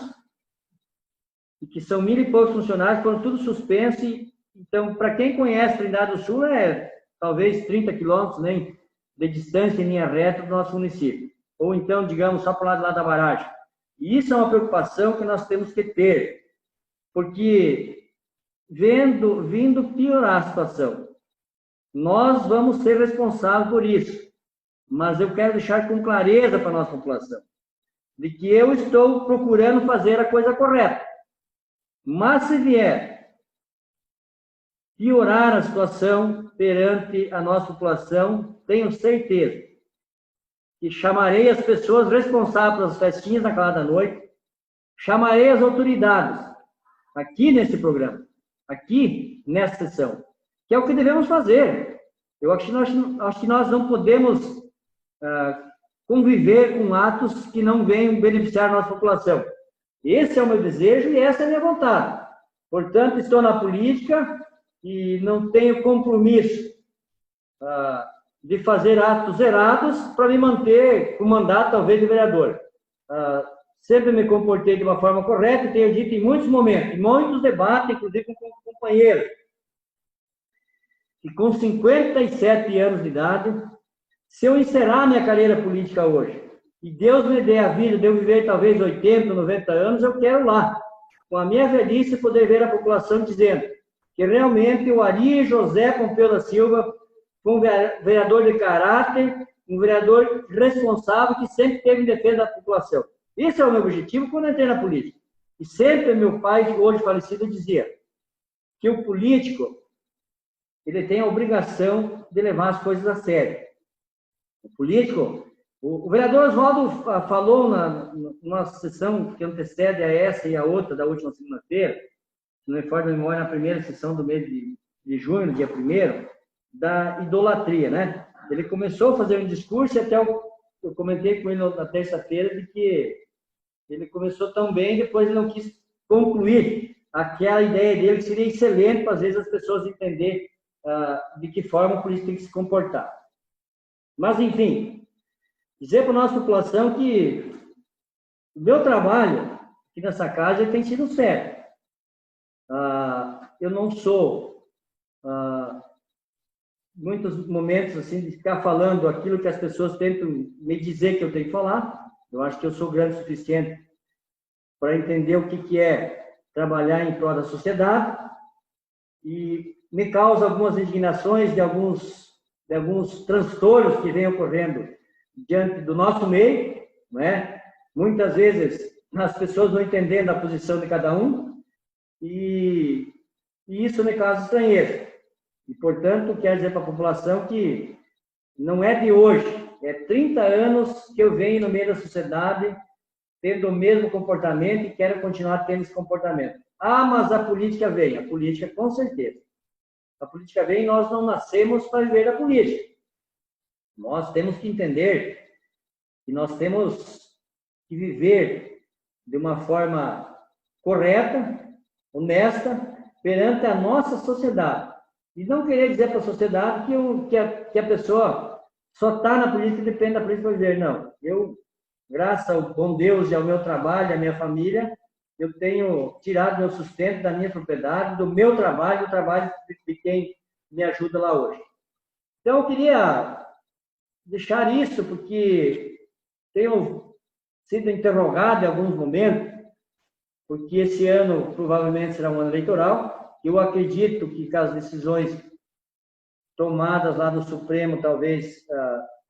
e que são 1.000 e poucos funcionários, foram tudo suspensos. Então, para quem conhece Trindade do Sul, talvez 30 quilômetros, né, de distância em linha reta do nosso município. Ou então, digamos, só para o lado lá da barragem. E isso é uma preocupação que nós temos que ter, porque vindo piorar a situação, nós vamos ser responsáveis por isso. Mas eu quero deixar com clareza para a nossa população, de que eu estou procurando fazer a coisa correta. Mas se vier piorar a situação perante a nossa população, tenho certeza que chamarei as pessoas responsáveis pelas festinhas na calada da noite, chamarei as autoridades aqui nesse programa, aqui nessa sessão, que é o que devemos fazer. Eu acho que nós não podemos conviver com atos que não venham beneficiar a nossa população. Esse é o meu desejo e essa é a minha vontade. Portanto, estou na política e não tenho compromisso de fazer atos errados para me manter com o mandato, talvez, de vereador. Sempre me comportei de uma forma correta e tenho dito em muitos momentos, em muitos debates, inclusive com companheiros, que com 57 anos de idade, se eu encerrar minha carreira política hoje, e Deus me dê a vida de eu viver talvez 80, 90 anos, eu quero lá, com a minha velhice, poder ver a população dizendo que realmente o Ari José Pompeu da Silva foi um vereador de caráter, um vereador responsável que sempre teve em defesa da população. Esse é o meu objetivo quando eu entrei na política. E sempre meu pai, hoje falecido, dizia que o político ele tem a obrigação de levar as coisas a sério. O político, o vereador Oswaldo falou numa sessão que antecede a essa e a outra da última segunda-feira, se não me falha a memória, na primeira sessão do mês de junho, no dia 1º, da idolatria, né? Ele começou a fazer um discurso e até eu comentei com ele na terça-feira de que ele começou tão bem, depois ele não quis concluir aquela ideia dele que seria excelente para, às vezes, as pessoas entenderem de que forma o político tem que se comportar. Mas, enfim, dizer para a nossa população que o meu trabalho aqui nessa casa tem sido sério. Eu não sou muitos momentos assim de ficar falando aquilo que as pessoas tentam me dizer que eu tenho que falar. Eu acho que eu sou grande o suficiente para entender o que é trabalhar em prol da sociedade, e me causa algumas indignações de alguns transtornos que vêm ocorrendo diante do nosso meio, não é? Muitas vezes as pessoas não entendendo a posição de cada um, e isso me causa estranheza. E, portanto, quero dizer para a população que não é de hoje, é 30 anos que eu venho no meio da sociedade tendo o mesmo comportamento e quero continuar tendo esse comportamento. Ah, mas a política vem. A política, com certeza. A política vem e nós não nascemos para viver da política. Nós temos que entender que nós temos que viver de uma forma correta, honesta, perante a nossa sociedade. E não querer dizer para a sociedade que a pessoa só está na política e depende da política para viver. Não. Eu, graças ao bom Deus e ao meu trabalho, à minha família, eu tenho tirado meu sustento da minha propriedade, do meu trabalho, do trabalho de quem me ajuda lá hoje. Então, eu queria deixar isso, porque tenho sido interrogado em alguns momentos, porque esse ano provavelmente será um ano eleitoral. Eu acredito que com as decisões tomadas lá no Supremo, talvez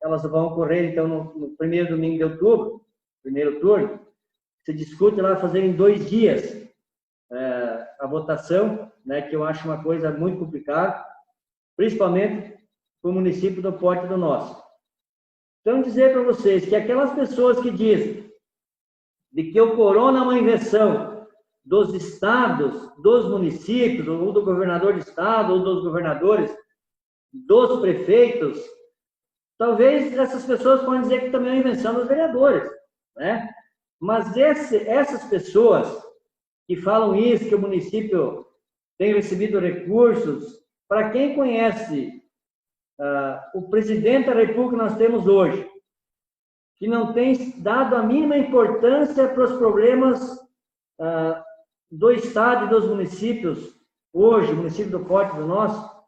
elas vão ocorrer, então, no primeiro domingo de outubro, primeiro turno, se discute lá fazer em 2 dias a votação, né, que eu acho uma coisa muito complicada, principalmente para o município do porte do nosso. Então, dizer para vocês que aquelas pessoas que dizem de que o corona é uma invenção dos estados, dos municípios, ou do governador de estado, ou dos governadores, dos prefeitos, talvez essas pessoas podem dizer que também é uma invenção dos vereadores, né? Mas essas pessoas que falam isso, que o município tem recebido recursos, para quem conhece o presidente da República que nós temos hoje, que não tem dado a mínima importância para os problemas do estado e dos municípios, hoje, o município do Porto do nosso,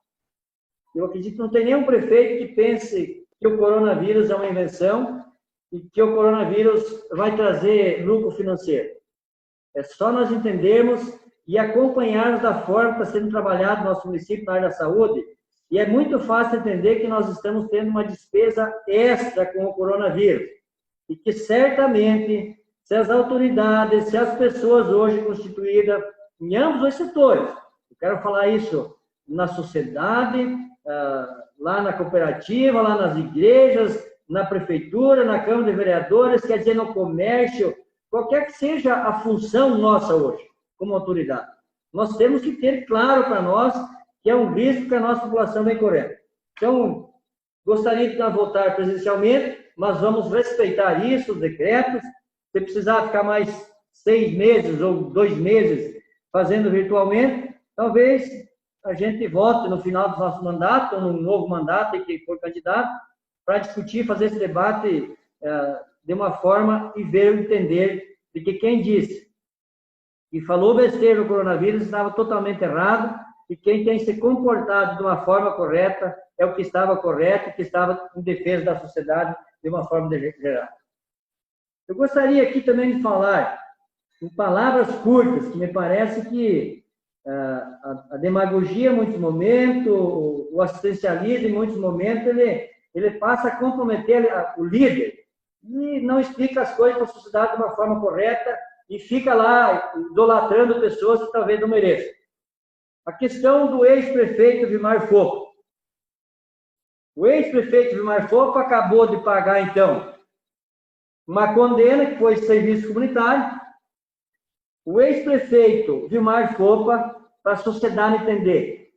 eu acredito que não tem nenhum prefeito que pense que o coronavírus é uma invenção e que o coronavírus vai trazer lucro financeiro. É só nós entendermos e acompanharmos da forma que está sendo trabalhado no nosso município na área da saúde, e é muito fácil entender que nós estamos tendo uma despesa extra com o coronavírus, e que certamente, se as autoridades, se as pessoas hoje constituídas em ambos os setores, eu quero falar isso na sociedade, lá na cooperativa, lá nas igrejas, na prefeitura, na Câmara de Vereadores, quer dizer, no comércio, qualquer que seja a função nossa hoje, como autoridade. Nós temos que ter claro para nós que é um risco que a nossa população vem correndo. Então, gostaria de voltar presencialmente, mas vamos respeitar isso, os decretos. Se precisar ficar mais 6 meses ou 2 meses fazendo virtualmente, talvez a gente vote no final do nosso mandato, ou num novo mandato, e quem for candidato, para discutir, fazer esse debate de uma forma e ver e entender de que quem disse e falou besteira no coronavírus estava totalmente errado, e quem tem se comportado de uma forma correta é o que estava correto, que estava em defesa da sociedade de uma forma geral. Eu gostaria aqui também de falar em palavras curtas, que me parece que a demagogia em muitos momentos, o assistencialismo em muitos momentos, ele passa a comprometer o líder e não explica as coisas para a sociedade de uma forma correta e fica lá idolatrando pessoas que talvez não mereçam. A questão do ex-prefeito Vilmar Foppa. O ex-prefeito Vilmar Foppa acabou de pagar, então, uma condena que foi serviço comunitário. O ex-prefeito Vilmar Foppa, para a sociedade entender,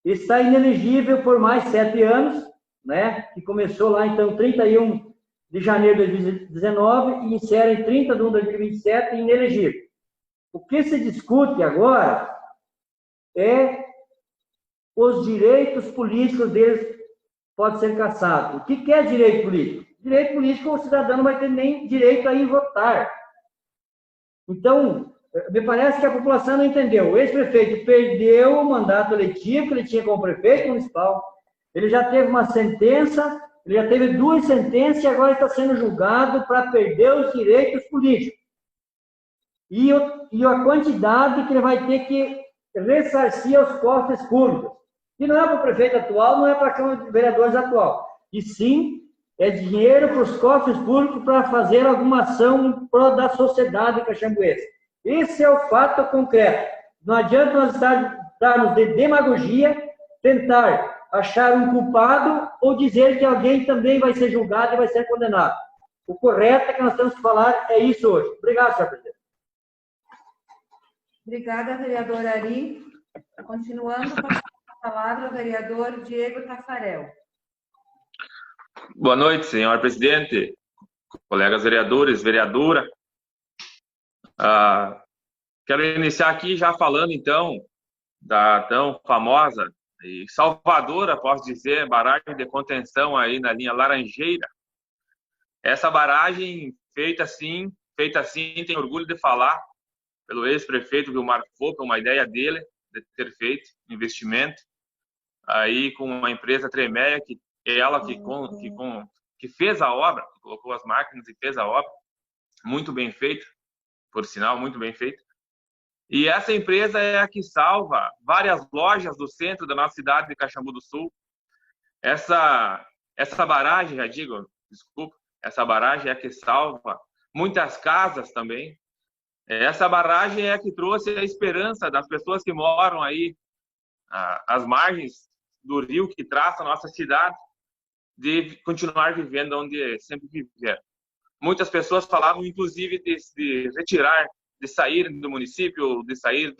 está inelegível por mais 7 anos, né? Que começou lá, então, 31 de janeiro de 2019 e encerra em 30 de 1 de 2027, inelegível. O que se discute agora é os direitos políticos deles podem ser cassados. O que é direito político? Direito político, o cidadão não vai ter nem direito a ir votar. Então, Me parece que a população não entendeu. O ex-prefeito perdeu o mandato eletivo que ele tinha como prefeito municipal. Ele já teve uma sentença, ele já teve 2 sentenças e agora está sendo julgado para perder os direitos políticos. E a quantidade que ele vai ter que ressarcir aos cofres públicos. E não é para o prefeito atual, não é para a Câmara de Vereadores atual. E sim, é dinheiro para os cofres públicos para fazer alguma ação em prol da sociedade caxambuense. Esse é o fato concreto. Não adianta nós estarmos de demagogia, tentar achar um culpado ou dizer que alguém também vai ser julgado e vai ser condenado. O correto é que nós temos que falar é isso hoje. Obrigado, senhor presidente. Obrigada, vereador Ari. Continuando com a palavra, o vereador Diego Tafarel. Boa noite, senhor presidente, colegas vereadores, vereadora. Quero iniciar aqui já falando, então, da tão famosa e salvadora, posso dizer, barragem de contenção aí na linha Laranjeira. Essa barragem feita assim, tenho orgulho de falar, pelo ex-prefeito Vilmar Foca, uma ideia dele de ter feito investimento aí com uma empresa Tremeia, que é ela que fez a obra, que colocou as máquinas e fez a obra, muito bem feita, por sinal, muito bem feita. E essa empresa é a que salva várias lojas do centro da nossa cidade de Caxambu do Sul. Essa barragem, já digo, desculpa, essa barragem é a que salva muitas casas também. Essa barragem é a que trouxe a esperança das pessoas que moram aí às margens do rio que traça a nossa cidade, de continuar vivendo onde sempre viveram. Muitas pessoas falavam, inclusive, de retirar, de sair do município, de sair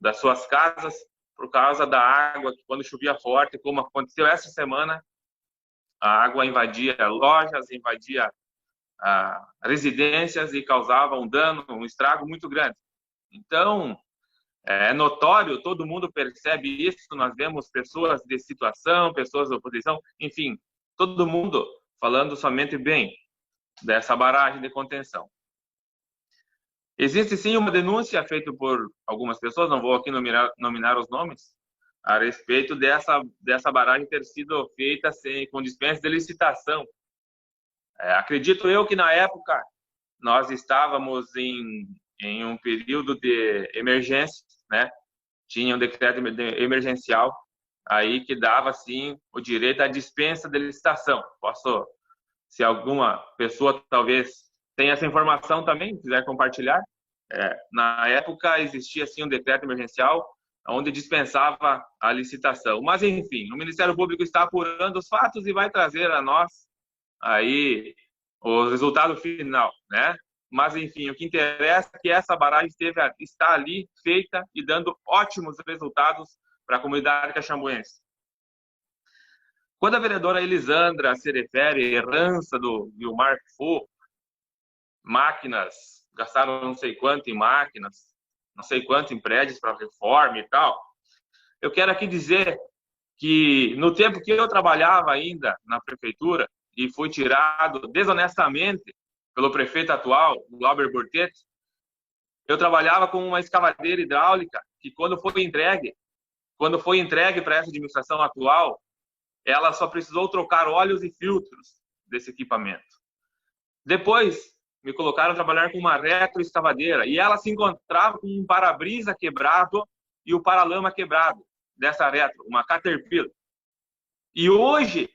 das suas casas, por causa da água, que quando chovia forte, como aconteceu essa semana, a água invadia lojas, invadia residências e causava um dano, um estrago muito grande. Então, é notório, todo mundo percebe isso, nós vemos pessoas de situação, pessoas da oposição, enfim, todo mundo falando somente bem dessa barragem de contenção. Existe sim uma denúncia feita por algumas pessoas, não vou aqui nominar os nomes, a respeito dessa barragem ter sido feita com dispensa de licitação. Acredito eu que na época nós estávamos em um período de emergência, né? Tinha um decreto emergencial aí que dava sim o direito à dispensa de licitação. Se alguma pessoa talvez tenha essa informação também, quiser compartilhar, na época existia assim um decreto emergencial onde dispensava a licitação. Mas enfim, o Ministério Público está apurando os fatos e vai trazer a nós aí o resultado final, né? Mas, enfim, o que interessa é que essa barragem está ali, feita e dando ótimos resultados para a comunidade caxambuense. Quando a vereadora Elisandra se refere à herança do Vilmar Foca, máquinas, gastaram não sei quanto em máquinas, não sei quanto em prédios para reforma e tal, eu quero aqui dizer que no tempo que eu trabalhava ainda na prefeitura e fui tirado desonestamente pelo prefeito atual, Glauber Bortetti, eu trabalhava com uma escavadeira hidráulica que quando foi entregue para essa administração atual, ela só precisou trocar óleos e filtros desse equipamento. Depois, me colocaram a trabalhar com uma retroescavadeira e ela se encontrava com um para-brisa quebrado e o paralama quebrado dessa retro, uma Caterpillar. E hoje,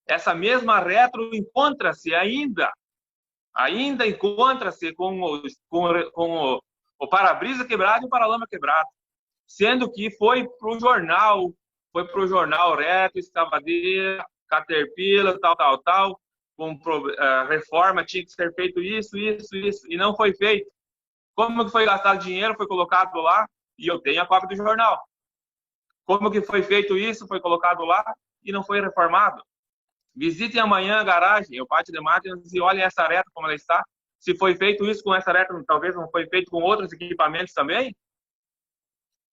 essa mesma retro encontra-se ainda encontra-se com o para-brisa quebrado e o paralama quebrado, sendo que foi para o jornal Retro, Escavadeira, Caterpillar, tal, com reforma, tinha que ser feito isso, e não foi feito. Como que foi gastado dinheiro, foi colocado lá, e eu tenho a cópia do jornal. Como que foi feito isso, foi colocado lá, e não foi reformado. Visitem amanhã a garagem, o pátio de máquinas, e olhem essa reta como ela está. Se foi feito isso com essa reta, talvez não foi feito com outros equipamentos também?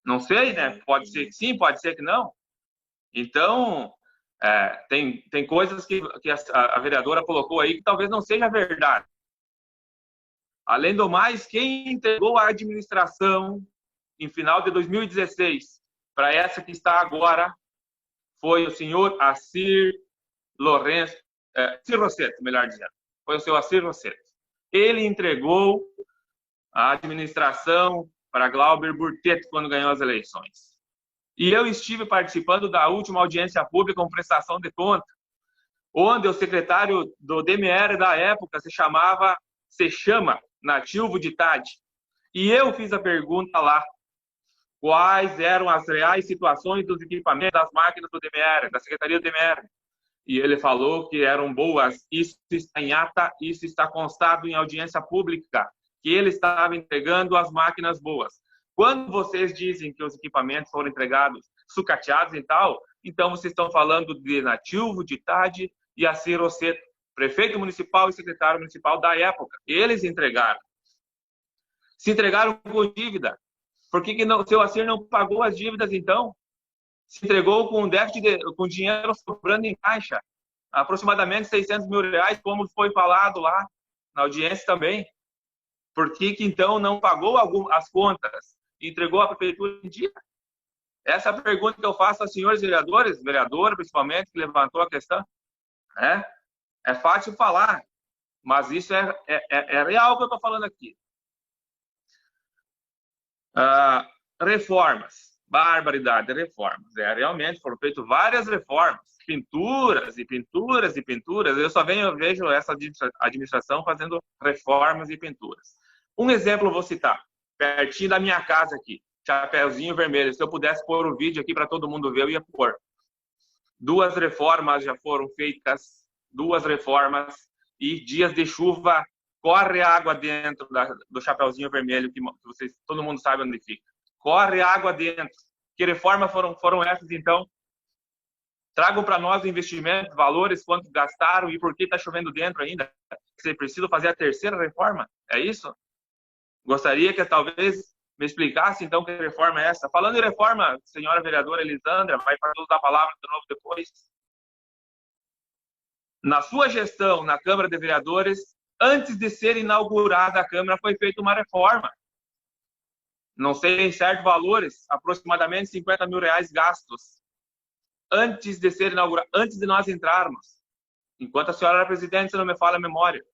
Não sei, né? Pode ser que sim, pode ser que não. Então, tem coisas que a vereadora colocou aí que talvez não seja verdade. Além do mais, quem entregou a administração em final de 2016 para essa que está agora foi o senhor Assir Lourenço, Assir Rossetto, melhor dizendo. Foi o senhor Assir Rossetto. Ele entregou a administração para Glauber Burtet quando ganhou as eleições. E eu estive participando da última audiência pública com prestação de conta, onde o secretário do DMR da época se chama Natilvo de Tade. E eu fiz a pergunta lá, quais eram as reais situações dos equipamentos das máquinas do DMR, da Secretaria do DMR. E ele falou que eram boas. Isso está em ata, isso está constado em audiência pública, que ele estava entregando as máquinas boas. Quando vocês dizem que os equipamentos foram entregados sucateados e tal, então vocês estão falando de Natilvo de Tade e Assir Rossetto, prefeito municipal e secretário municipal da época. Eles entregaram. Se entregaram com dívida. Por que o seu Assir não pagou as dívidas, então? Se entregou com déficit, com dinheiro sobrando em caixa. Aproximadamente 600 mil reais, como foi falado lá na audiência também. Por que então não pagou as contas e entregou à prefeitura em dia? Essa é a pergunta que eu faço aos senhores vereadores, vereadora principalmente, que levantou a questão. É fácil falar, mas isso é real que eu estou falando aqui. Reformas, barbaridade, reformas. Realmente foram feitas várias reformas, pinturas e pinturas e pinturas. Eu só vejo essa administração fazendo reformas e pinturas. Um exemplo eu vou citar, pertinho da minha casa aqui, Chapeuzinho Vermelho. Se eu pudesse pôr o vídeo aqui para todo mundo ver, eu ia pôr. 2 reformas já foram feitas, 2 reformas, e dias de chuva, corre água dentro do Chapeuzinho Vermelho, que todo mundo sabe onde fica. Corre água dentro. Que reformas foram essas, então? Tragam para nós o investimento, valores, quanto gastaram e por que está chovendo dentro ainda. Você precisa fazer a 3ª reforma? É isso? Gostaria que talvez me explicasse, então, que reforma é essa. Falando em reforma, senhora vereadora Elisandra, vai para usar a palavra de novo depois. Na sua gestão na Câmara de Vereadores, antes de ser inaugurada a Câmara, foi feita uma reforma. Não sei em certos valores, aproximadamente 50 mil reais gastos. Antes de ser inaugurada, antes de nós entrarmos. Enquanto a senhora era presidente, se não me falha a memória.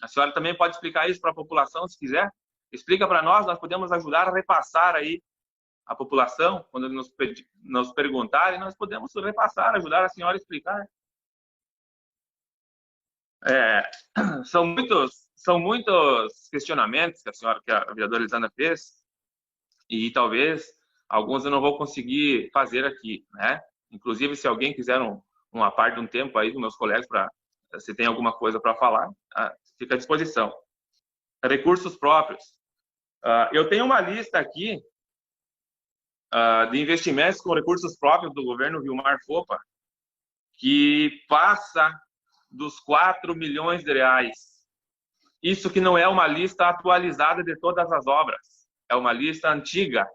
A senhora também pode explicar isso para a população, se quiser. Explica para nós podemos ajudar a repassar aí a população, quando nos perguntarem, nós podemos repassar, ajudar a senhora a explicar. São muitos questionamentos que a vereadora Elisandra fez, e talvez alguns eu não vou conseguir fazer aqui, né? Inclusive, se alguém quiser uma parte de um tempo aí dos meus colegas, se tem alguma coisa para falar, fica à disposição. Recursos próprios. Eu tenho uma lista aqui de investimentos com recursos próprios do governo Vilmar Fopa, que passa dos 4 milhões de reais. Isso que não é uma lista atualizada de todas as obras, é uma lista antiga.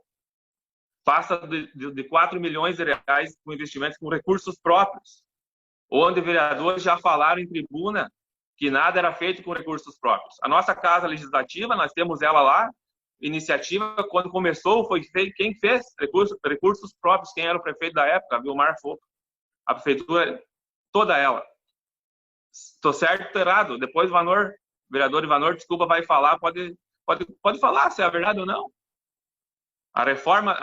Passa de 4 milhões de reais com investimentos com recursos próprios, onde vereadores já falaram em tribuna que nada era feito com recursos próprios. A nossa Casa Legislativa, nós temos ela lá, iniciativa, quando começou, foi feito, quem fez recursos próprios, quem era o prefeito da época, Vilmar Fopa. A prefeitura, toda ela. Estou certo ou errado? Depois o vereador Ivanor, desculpa, vai falar, pode falar se é verdade ou não. A reforma,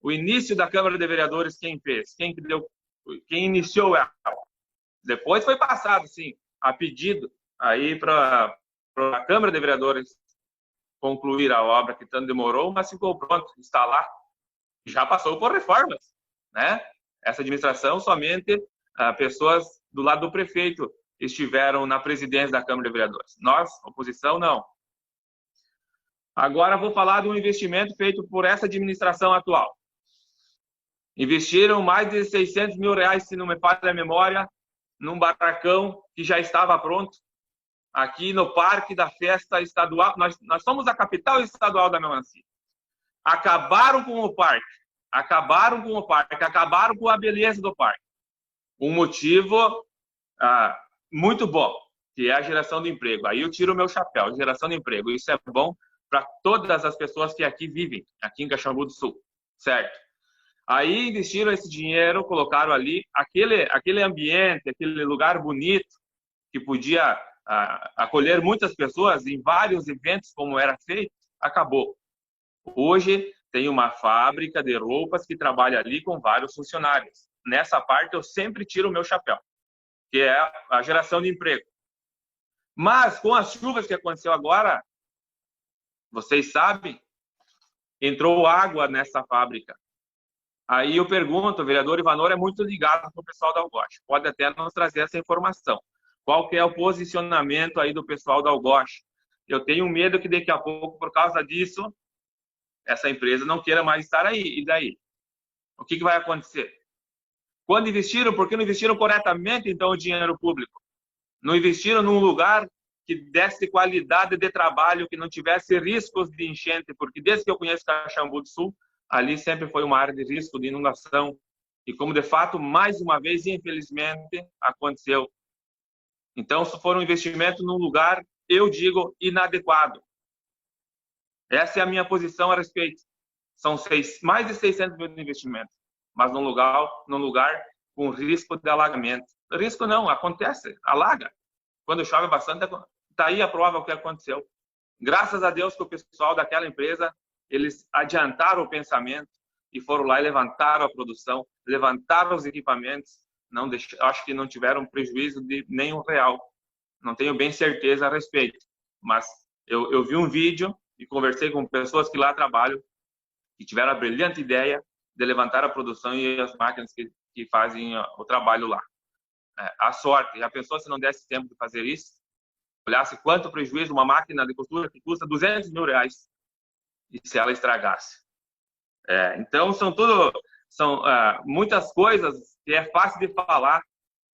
o início da Câmara de Vereadores, quem fez? Quem iniciou ela? Depois foi passado, sim, a pedido aí para a Câmara de Vereadores concluir a obra, que tanto demorou, mas ficou pronto, está lá. Já passou por reformas, né? Essa administração, somente pessoas do lado do prefeito estiveram na presidência da Câmara de Vereadores. Nós, oposição, não. Agora vou falar de um investimento feito por essa administração atual. Investiram mais de 600 mil reais, se não me falha a memória, num barracão que já estava pronto, aqui no Parque da Festa Estadual. Nós somos a capital estadual da Melancia. Acabaram com o parque, acabaram com a beleza do parque. Um motivo muito bom. que é a geração de emprego. Aí eu tiro o meu chapéu, geração de emprego. Isso é bom para todas as pessoas que aqui vivem, aqui em Caxambu do Sul, certo? Aí investiram esse dinheiro, colocaram ali aquele ambiente, aquele lugar bonito que podia acolher muitas pessoas em vários eventos, como era feito, acabou. Hoje tem uma fábrica de roupas que trabalha ali com vários funcionários. Nessa parte eu sempre tiro o meu chapéu, que é a geração de emprego. Mas com as chuvas que aconteceu agora, vocês sabem, entrou água nessa fábrica. Aí eu pergunto, o vereador Ivanor é muito ligado com o pessoal da Algoche, pode até nos trazer essa informação. Qual que é o posicionamento aí do pessoal da Algoche? Eu tenho medo que daqui a pouco, por causa disso, essa empresa não queira mais estar aí. E daí? O que vai acontecer? Quando investiram, por que não investiram corretamente, então, o dinheiro público? Não investiram num lugar que desse qualidade de trabalho, que não tivesse riscos de enchente, porque desde que eu conheço Caxambu do Sul, ali sempre foi uma área de risco de inundação. E como, de fato, mais uma vez, infelizmente, aconteceu. Então, isso foi um investimento num lugar, eu digo, inadequado. Essa é a minha posição a respeito. São mais de 600 mil de investimento, mas num lugar com risco de alagamento. Risco não, acontece, alaga. Quando chove bastante, está aí a prova do que aconteceu. Graças a Deus que o pessoal daquela empresa, eles adiantaram o pensamento e foram lá e levantaram a produção, levantaram os equipamentos. Acho que não tiveram prejuízo de nenhum real. Não tenho bem certeza a respeito. Mas eu vi um vídeo e conversei com pessoas que lá trabalham e tiveram a brilhante ideia de levantar a produção e as máquinas que fazem o trabalho lá. A sorte, já pensou se não desse tempo de fazer isso? Olhasse quanto prejuízo uma máquina de costura que custa R$200 mil e se ela estragasse. Então, são muitas coisas que é fácil de falar,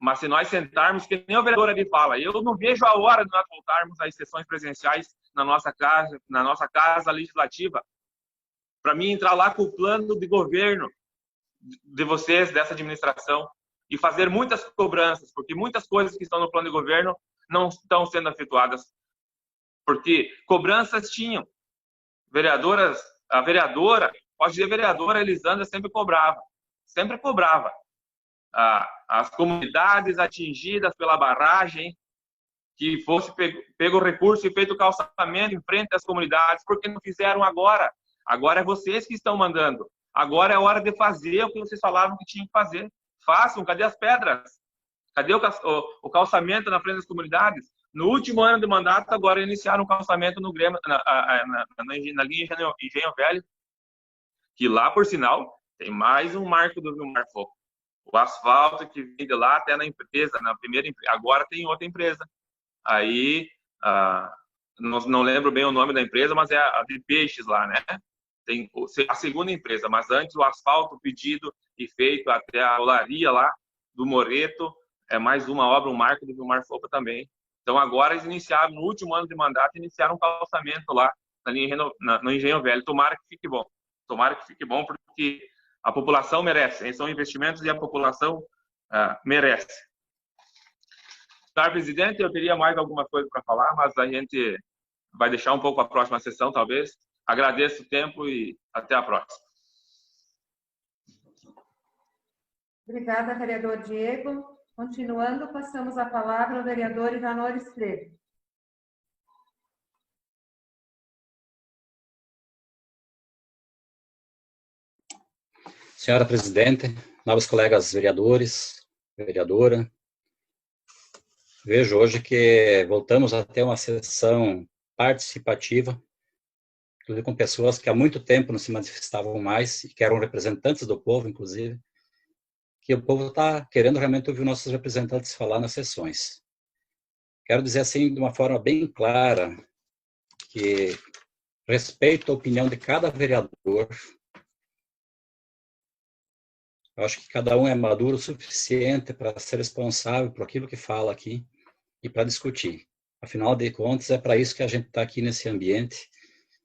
mas se nós sentarmos, que nem o vereador ali fala, eu não vejo a hora de nós voltarmos às sessões presenciais na nossa casa legislativa, para mim entrar lá com o plano de governo de vocês, dessa administração, e fazer muitas cobranças, porque muitas coisas que estão no plano de governo não estão sendo efetuadas. Porque cobranças tinham. A vereadora, pode dizer vereadora Elisandra, sempre cobrava. As comunidades atingidas pela barragem, que fosse pego o recurso e feito o calçamento em frente às comunidades, porque não fizeram agora. Agora é vocês que estão mandando. Agora é hora de fazer o que vocês falavam que tinham que fazer. Façam, cadê as pedras? Cadê o calçamento na frente das comunidades? No último ano de mandato, agora iniciaram o calçamento no Grêmio, na linha Engenho Velho, que lá, por sinal, tem mais um marco do Vilmar Foco. O asfalto que vem de lá até na empresa, na primeira empresa, agora tem outra empresa. Aí, não lembro bem o nome da empresa, mas é a de peixes lá, né? Tem a segunda empresa, mas antes o asfalto pedido e feito até a olaria lá do Moreto, é mais uma obra, um marco do Vilmar Foco também. Então agora eles iniciaram, no último ano de mandato, iniciaram um calçamento lá no Engenho Velho. Tomara que fique bom, porque a população merece. Esses são investimentos e a população merece. Senhor presidente, eu teria mais alguma coisa para falar, mas a gente vai deixar um pouco a próxima sessão, talvez. Agradeço o tempo e até a próxima. Obrigada, vereador Diego. Continuando, passamos a palavra ao vereador Ivanor Estreves. Senhora presidente, novos colegas vereadores, vereadora, vejo hoje que voltamos a ter uma sessão participativa, inclusive com pessoas que há muito tempo não se manifestavam mais e que eram representantes do povo, inclusive, que o povo está querendo realmente ouvir nossos representantes falar nas sessões. Quero dizer assim, de uma forma bem clara, que respeito a opinião de cada vereador. Eu acho que cada um é maduro o suficiente para ser responsável por aquilo que fala aqui e para discutir. Afinal de contas, é para isso que a gente está aqui nesse ambiente,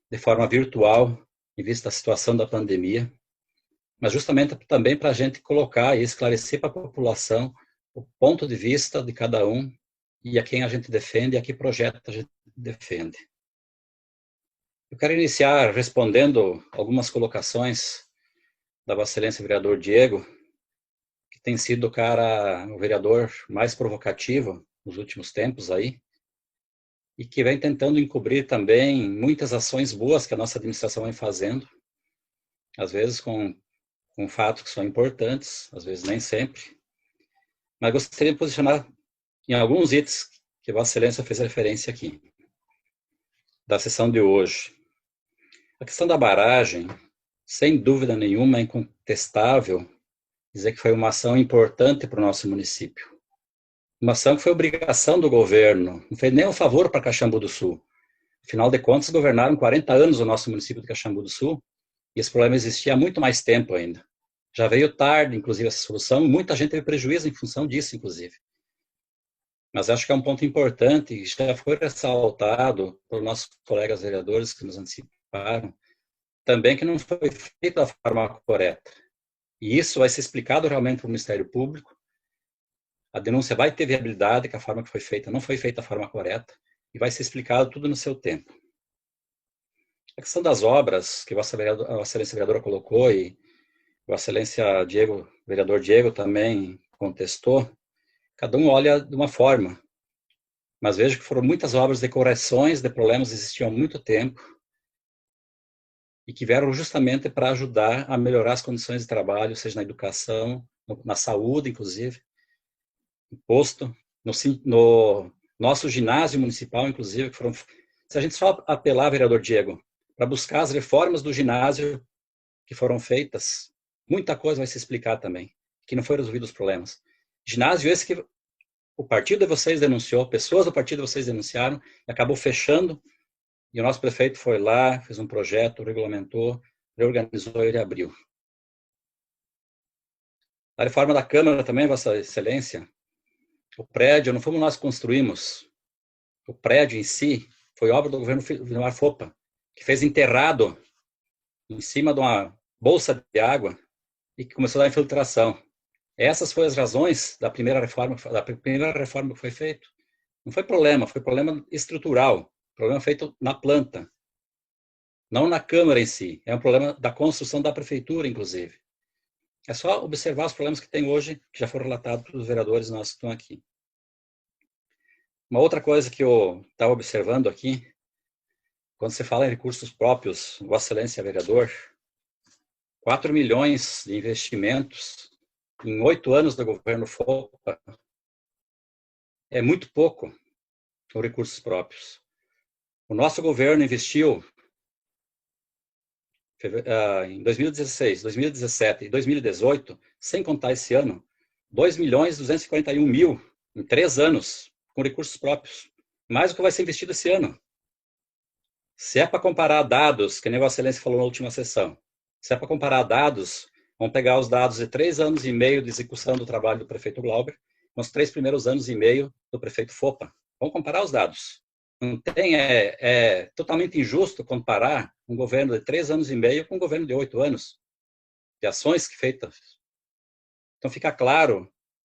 de forma virtual, em vista da situação da pandemia, mas justamente também para a gente colocar e esclarecer para a população o ponto de vista de cada um e a quem a gente defende e a que projeto a gente defende. Eu quero iniciar respondendo algumas colocações da Vossa Excelência vereador Diego, que tem sido o vereador mais provocativo nos últimos tempos aí, e que vem tentando encobrir também muitas ações boas que a nossa administração vem fazendo, às vezes com fatos que são importantes, às vezes nem sempre. Mas gostaria de posicionar em alguns itens que Vossa Excelência fez referência aqui, da sessão de hoje. A questão da barragem, sem dúvida nenhuma, é incontestável dizer que foi uma ação importante para o nosso município. Uma ação que foi obrigação do governo, não fez nem um favor para Caxambu do Sul. Afinal de contas, governaram 40 anos o nosso município de Caxambu do Sul, e esse problema existia há muito mais tempo ainda. Já veio tarde, inclusive, essa solução, e muita gente teve prejuízo em função disso, inclusive. Mas acho que é um ponto importante, e já foi ressaltado por nossos colegas vereadores que nos anteciparam, também que não foi feito da forma correta. E isso vai ser explicado realmente para o Ministério Público. A denúncia vai ter viabilidade, que a forma que foi feita não foi feita da forma correta, e vai ser explicado tudo no seu tempo. A questão das obras, que Vossa Excelência vereadora colocou, e Vossa Excelência vereador Diego também contestou, cada um olha de uma forma. Mas vejo que foram muitas obras de correções de problemas que existiam há muito tempo e que vieram justamente para ajudar a melhorar as condições de trabalho, seja na educação, na saúde, inclusive, no posto, no nosso ginásio municipal, inclusive, que foram... Se a gente só apelar, vereador Diego, para buscar as reformas do ginásio que foram feitas, muita coisa vai se explicar também, que não foram resolvidos os problemas. Ginásio esse que o partido de vocês denunciou, pessoas do partido de vocês denunciaram, e acabou fechando, e o nosso prefeito foi lá, fez um projeto, regulamentou, reorganizou e abriu. A reforma da Câmara também, Vossa Excelência, o prédio, não fomos nós que construímos, o prédio em si foi obra do governo Vilmar Fopa, que fez enterrado em cima de uma bolsa de água e que começou a dar infiltração. Essas foram as razões da primeira reforma que foi feita. Não foi problema estrutural, problema feito na planta, não na Câmara em si. É um problema da construção da prefeitura, inclusive. É só observar os problemas que tem hoje, que já foram relatados pelos vereadores nossos que estão aqui. Uma outra coisa que eu estava observando aqui, quando você fala em recursos próprios, Vossa Excelência vereador, 4 milhões de investimentos em 8 anos do governo Fopa é muito pouco com recursos próprios. O nosso governo investiu em 2016, 2017 e 2018, sem contar esse ano, 2.241.000 em 3 anos com recursos próprios. Mais do que vai ser investido esse ano. Se é para comparar dados, que nem Vossa Excelência falou na última sessão, se é para comparar dados, vamos pegar os dados de 3 anos e meio de execução do trabalho do prefeito Glauber, com os 3 primeiros anos e meio do prefeito Fopa. Vamos comparar os dados. Não tem, é totalmente injusto comparar um governo de 3 anos e meio com um governo de 8 anos, de ações feitas. Então fica claro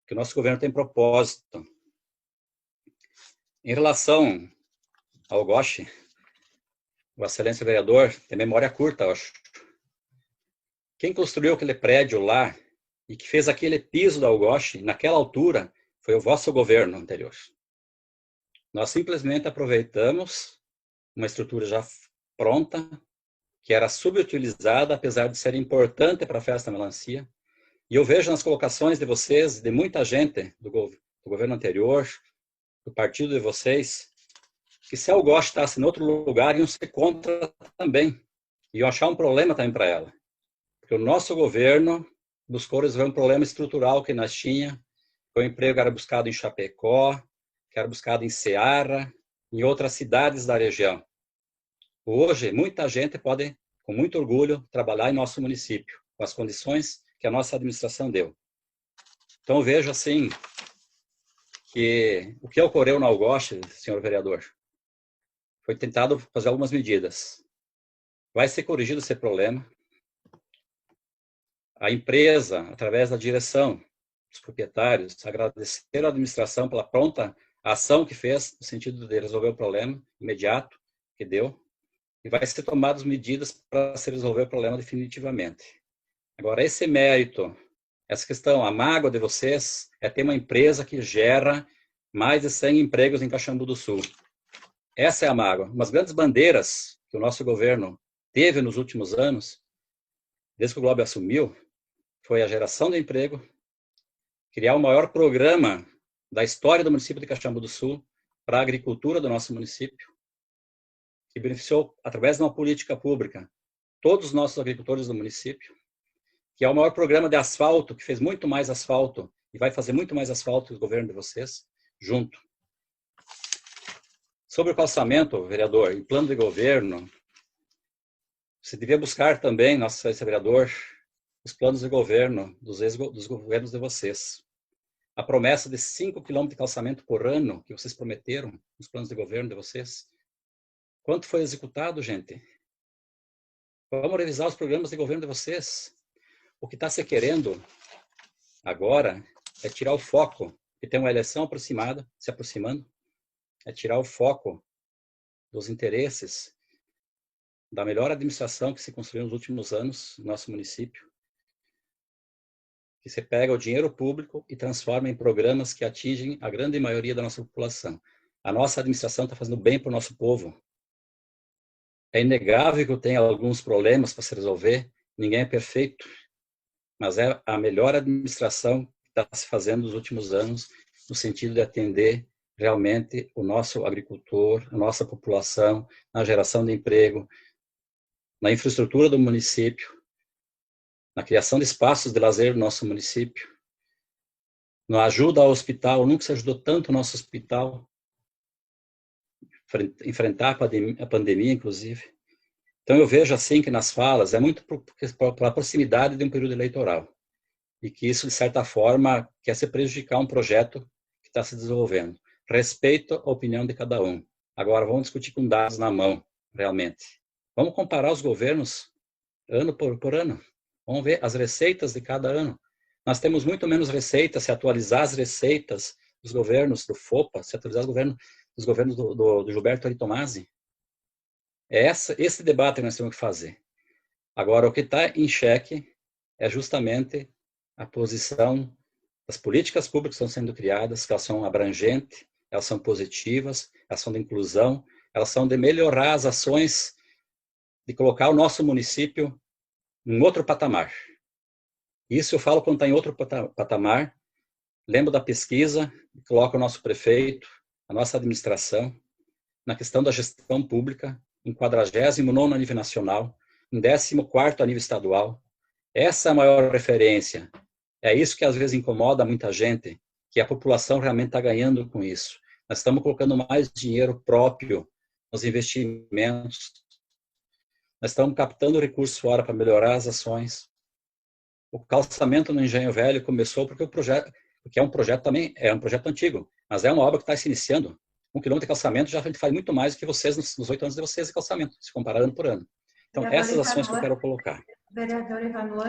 que o nosso governo tem propósito. Em relação ao Goshi, Vossa Excelência vereador, tem memória curta, eu acho. Quem construiu aquele prédio lá e que fez aquele piso da Algoche, naquela altura, foi o vosso governo anterior. Nós simplesmente aproveitamos uma estrutura já pronta, que era subutilizada, apesar de ser importante para a festa da melancia. E eu vejo nas colocações de vocês, de muita gente do governo anterior, do partido de vocês, que se a Algoche estasse em outro lugar, iam ser contra também. E iam achar um problema também para ela. Porque o nosso governo buscou resolver um problema estrutural que nós tínhamos, que o emprego era buscado em Chapecó, que era buscado em Ceará, em outras cidades da região. Hoje, muita gente pode, com muito orgulho, trabalhar em nosso município, com as condições que a nossa administração deu. Então, eu vejo assim, que o que ocorreu na Algoche, senhor vereador, foi tentado fazer algumas medidas. Vai ser corrigido esse problema. A empresa, através da direção, os proprietários, agradeceram à administração pela pronta a ação que fez, no sentido de resolver o problema imediato que deu, e vai ser tomadas medidas para se resolver o problema definitivamente. Agora, esse mérito, essa questão, a mágoa de vocês é ter uma empresa que gera mais de 100 empregos em Caxambu do Sul. Essa é a mágoa. Umas grandes bandeiras que o nosso governo teve nos últimos anos, desde que o Globo assumiu, foi a geração de emprego, criar o maior programa da história do município de Caxambu do Sul para a agricultura do nosso município, que beneficiou, através de uma política pública, todos os nossos agricultores do município, que é o maior programa de asfalto, que fez muito mais asfalto e vai fazer muito mais asfalto que o governo de vocês, junto. Sobre o calçamento, vereador, em plano de governo, você devia buscar também, nosso vereador, os planos de governo dos governos de vocês. A promessa de 5 quilômetros de calçamento por ano que vocês prometeram nos planos de governo de vocês, quanto foi executado, gente? Vamos revisar os programas de governo de vocês. O que está se querendo agora é tirar o foco, que tem uma eleição se aproximando, é tirar o foco dos interesses da melhor administração que se construiu nos últimos anos no nosso município, que você pega o dinheiro público e transforma em programas que atingem a grande maioria da nossa população. A nossa administração está fazendo bem para o nosso povo. É inegável que tem alguns problemas para se resolver, ninguém é perfeito, mas é a melhor administração que está se fazendo nos últimos anos, no sentido de atender realmente o nosso agricultor, a nossa população, na geração de emprego, na infraestrutura do município, na criação de espaços de lazer no nosso município, na ajuda ao hospital. Nunca se ajudou tanto o nosso hospital, enfrentar a pandemia, inclusive. Então, eu vejo assim que nas falas é muito pela proximidade de um período eleitoral e que isso, de certa forma, quer se prejudicar um projeto que está se desenvolvendo. Respeito a opinião de cada um. Agora, vamos discutir com dados na mão, realmente. Vamos comparar os governos ano por ano. Vamos ver as receitas de cada ano. Nós temos muito menos receitas. Se atualizar as receitas dos governos do FOPA, se atualizar os governos do Gilberto Ari Tomasi, é esse debate que nós temos que fazer. Agora, o que está em xeque é justamente a posição das políticas públicas que estão sendo criadas, que elas são abrangentes, elas são positivas, elas são de inclusão, elas são de melhorar as ações, de colocar o nosso município em outro patamar. Isso eu falo quando está em outro patamar. Lembro da pesquisa, coloca o nosso prefeito, a nossa administração, na questão da gestão pública, em 49º a nível nacional, em 14º a nível estadual. Essa é a maior referência. É isso que às vezes incomoda muita gente, que a população realmente está ganhando com isso. Nós estamos colocando mais dinheiro próprio nos investimentos. Nós estamos captando recursos fora para melhorar as ações. O calçamento no Engenho Velho começou porque é um projeto também, é um projeto antigo, mas é uma obra que está se iniciando. 1 quilômetro de calçamento já faz muito mais do que vocês nos 8 anos de vocês de calçamento, se comparar ano por ano. Então, essas ações que eu quero colocar. Vereador Ivanor,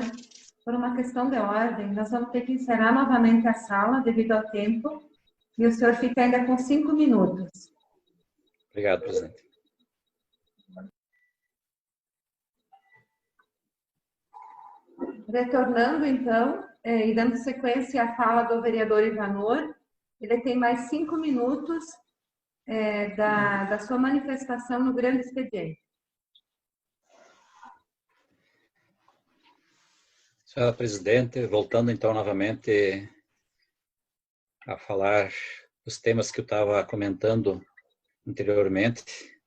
por uma questão de ordem, nós vamos ter que encerrar novamente a sala devido ao tempo, e o senhor fica ainda com 5 minutos. Obrigado, presidente. Retornando, então, e dando sequência à fala do vereador Ivanor, ele tem mais 5 minutos da sua manifestação no grande expediente. Senhora presidente, voltando então novamente a falar dos temas que eu estava comentando anteriormente,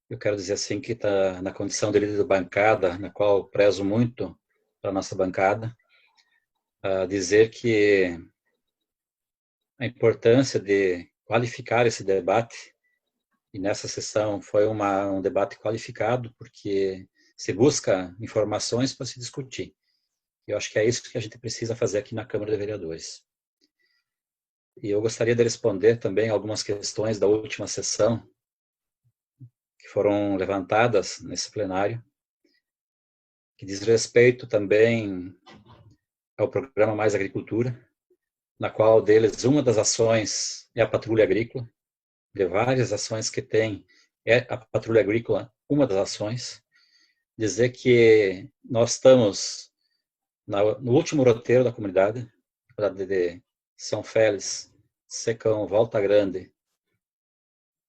eu quero dizer assim que está na condição de líder da bancada, na qual eu prezo muito para a nossa bancada, a dizer que a importância de qualificar esse debate, e nessa sessão foi um debate qualificado, porque se busca informações para se discutir. Eu acho que é isso que a gente precisa fazer aqui na Câmara de Vereadores. E eu gostaria de responder também algumas questões da última sessão, que foram levantadas nesse plenário, que diz respeito também ao programa Mais Agricultura, na qual deles uma das ações é a patrulha agrícola, de várias ações que tem, é a patrulha agrícola uma das ações. Dizer que nós estamos no último roteiro da comunidade de São Félix, Secão, Volta Grande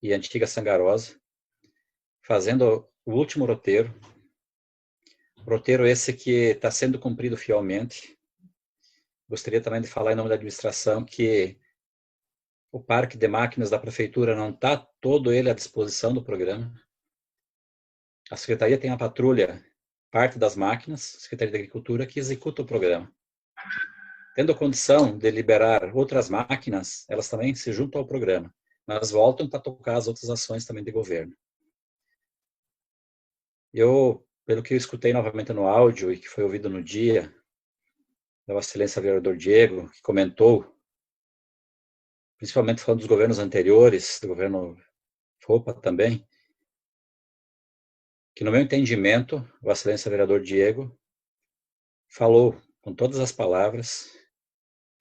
e Antiga Sangarosa, fazendo o último roteiro esse que está sendo cumprido fielmente. Gostaria também de falar em nome da administração que o parque de máquinas da prefeitura não está todo ele à disposição do programa. A secretaria tem a patrulha, parte das máquinas, a Secretaria de Agricultura, que executa o programa. Tendo a condição de liberar outras máquinas, elas também se juntam ao programa, mas voltam para tocar as outras ações também de governo. Pelo que eu escutei novamente no áudio e que foi ouvido no dia, da Vossa Excelência vereador Diego, que comentou, principalmente falando dos governos anteriores, do governo FOPA também, que no meu entendimento, Vossa Excelência vereador Diego falou com todas as palavras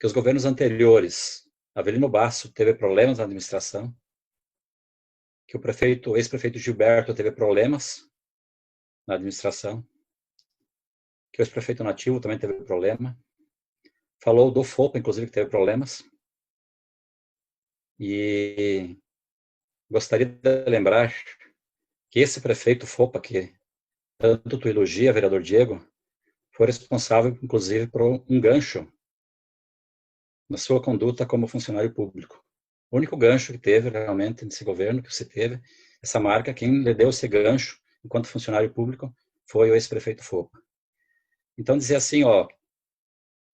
que os governos anteriores, Avelino Basso teve problemas na administração, que o ex-prefeito Gilberto teve problemas na administração, que o ex-prefeito Nativo também teve problema, falou do FOPA, inclusive, que teve problemas, e gostaria de lembrar que esse prefeito FOPA, que tanto tu elogia, vereador Diego, foi responsável, inclusive, por um gancho na sua conduta como funcionário público. O único gancho que teve realmente nesse governo, que você teve, essa marca, quem lhe deu esse gancho enquanto funcionário público foi o ex-prefeito FOPA. Então, dizer assim,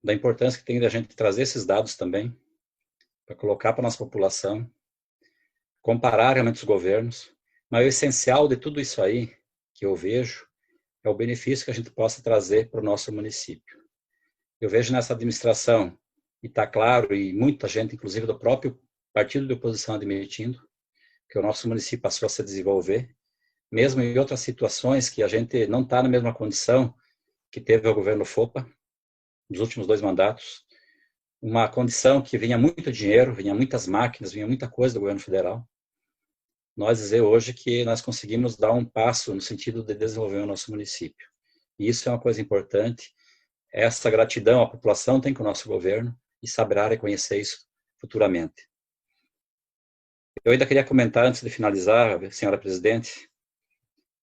da importância que tem da gente trazer esses dados também, para colocar para a nossa população, comparar realmente os governos, mas o essencial de tudo isso aí, que eu vejo, é o benefício que a gente possa trazer para o nosso município. Eu vejo nessa administração, e está claro, e muita gente, inclusive do próprio partido de oposição admitindo, que o nosso município passou a se desenvolver, mesmo em outras situações que a gente não está na mesma condição que teve o governo FOPA, nos últimos 2 mandatos, uma condição que vinha muito dinheiro, vinha muitas máquinas, vinha muita coisa do governo federal. Nós dizer hoje que nós conseguimos dar um passo no sentido de desenvolver o nosso município. E isso é uma coisa importante. Essa gratidão a população tem com o nosso governo e saberá reconhecer isso futuramente. Eu ainda queria comentar, antes de finalizar, senhora presidente,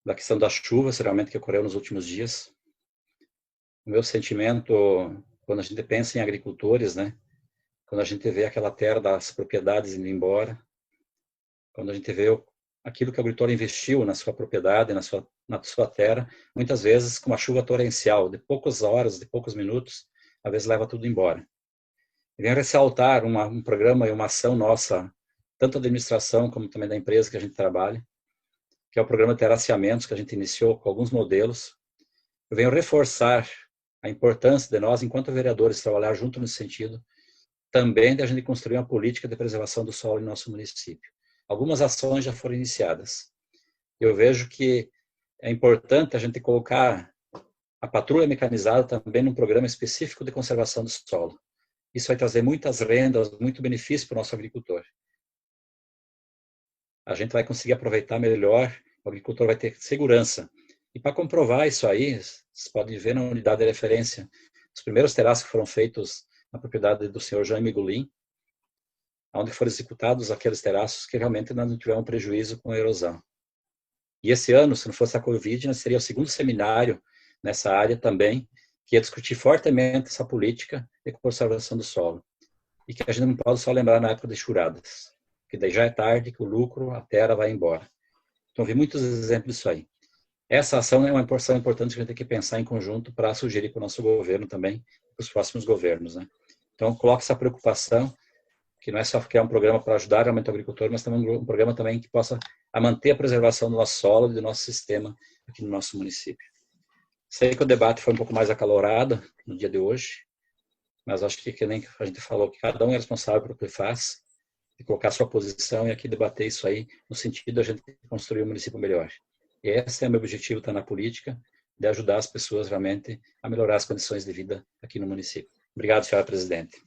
da questão das chuvas, realmente, que ocorreu nos últimos dias. O meu sentimento, quando a gente pensa em agricultores, né, quando a gente vê aquela terra das propriedades indo embora, quando a gente vê aquilo que o agricultor investiu na sua propriedade, na sua terra, muitas vezes com uma chuva torrencial, de poucas horas, de poucos minutos, às vezes leva tudo embora. E venho ressaltar um programa e uma ação nossa, tanto da administração como também da empresa que a gente trabalha, que é o programa de terraceamentos, que a gente iniciou com alguns modelos. Eu venho reforçar a importância de nós, enquanto vereadores, trabalhar junto nesse sentido, também de a gente construir uma política de preservação do solo em nosso município. Algumas ações já foram iniciadas. Eu vejo que é importante a gente colocar a patrulha mecanizada também num programa específico de conservação do solo. Isso vai trazer muitas rendas, muito benefício para o nosso agricultor. A gente vai conseguir aproveitar melhor, o agricultor vai ter segurança. E para comprovar isso aí, vocês podem ver na unidade de referência, os primeiros terraços que foram feitos na propriedade do senhor Jaime Gulin, onde foram executados aqueles terraços que realmente não tiveram prejuízo com a erosão. E esse ano, se não fosse a Covid, nós seria o segundo seminário nessa área também, que ia discutir fortemente essa política de conservação do solo. E que a gente não pode só lembrar na época das churadas, que daí já é tarde, que o lucro, a terra vai embora. Então, vi muitos exemplos disso aí. Essa ação é uma porção importante que a gente tem que pensar em conjunto para sugerir para o nosso governo também, para os próximos governos, né? Então, coloque essa preocupação, que não é só que é um programa para ajudar realmente o agricultor, mas também um programa também que possa manter a preservação do nosso solo e do nosso sistema aqui no nosso município. Sei que o debate foi um pouco mais acalorado no dia de hoje, mas acho que nem a gente falou, que cada um é responsável pelo que faz, de colocar sua posição e aqui debater isso aí, no sentido de a gente construir um município melhor. E esse é o meu objetivo, estar na política, de ajudar as pessoas realmente a melhorar as condições de vida aqui no município. Obrigado, senhora presidente.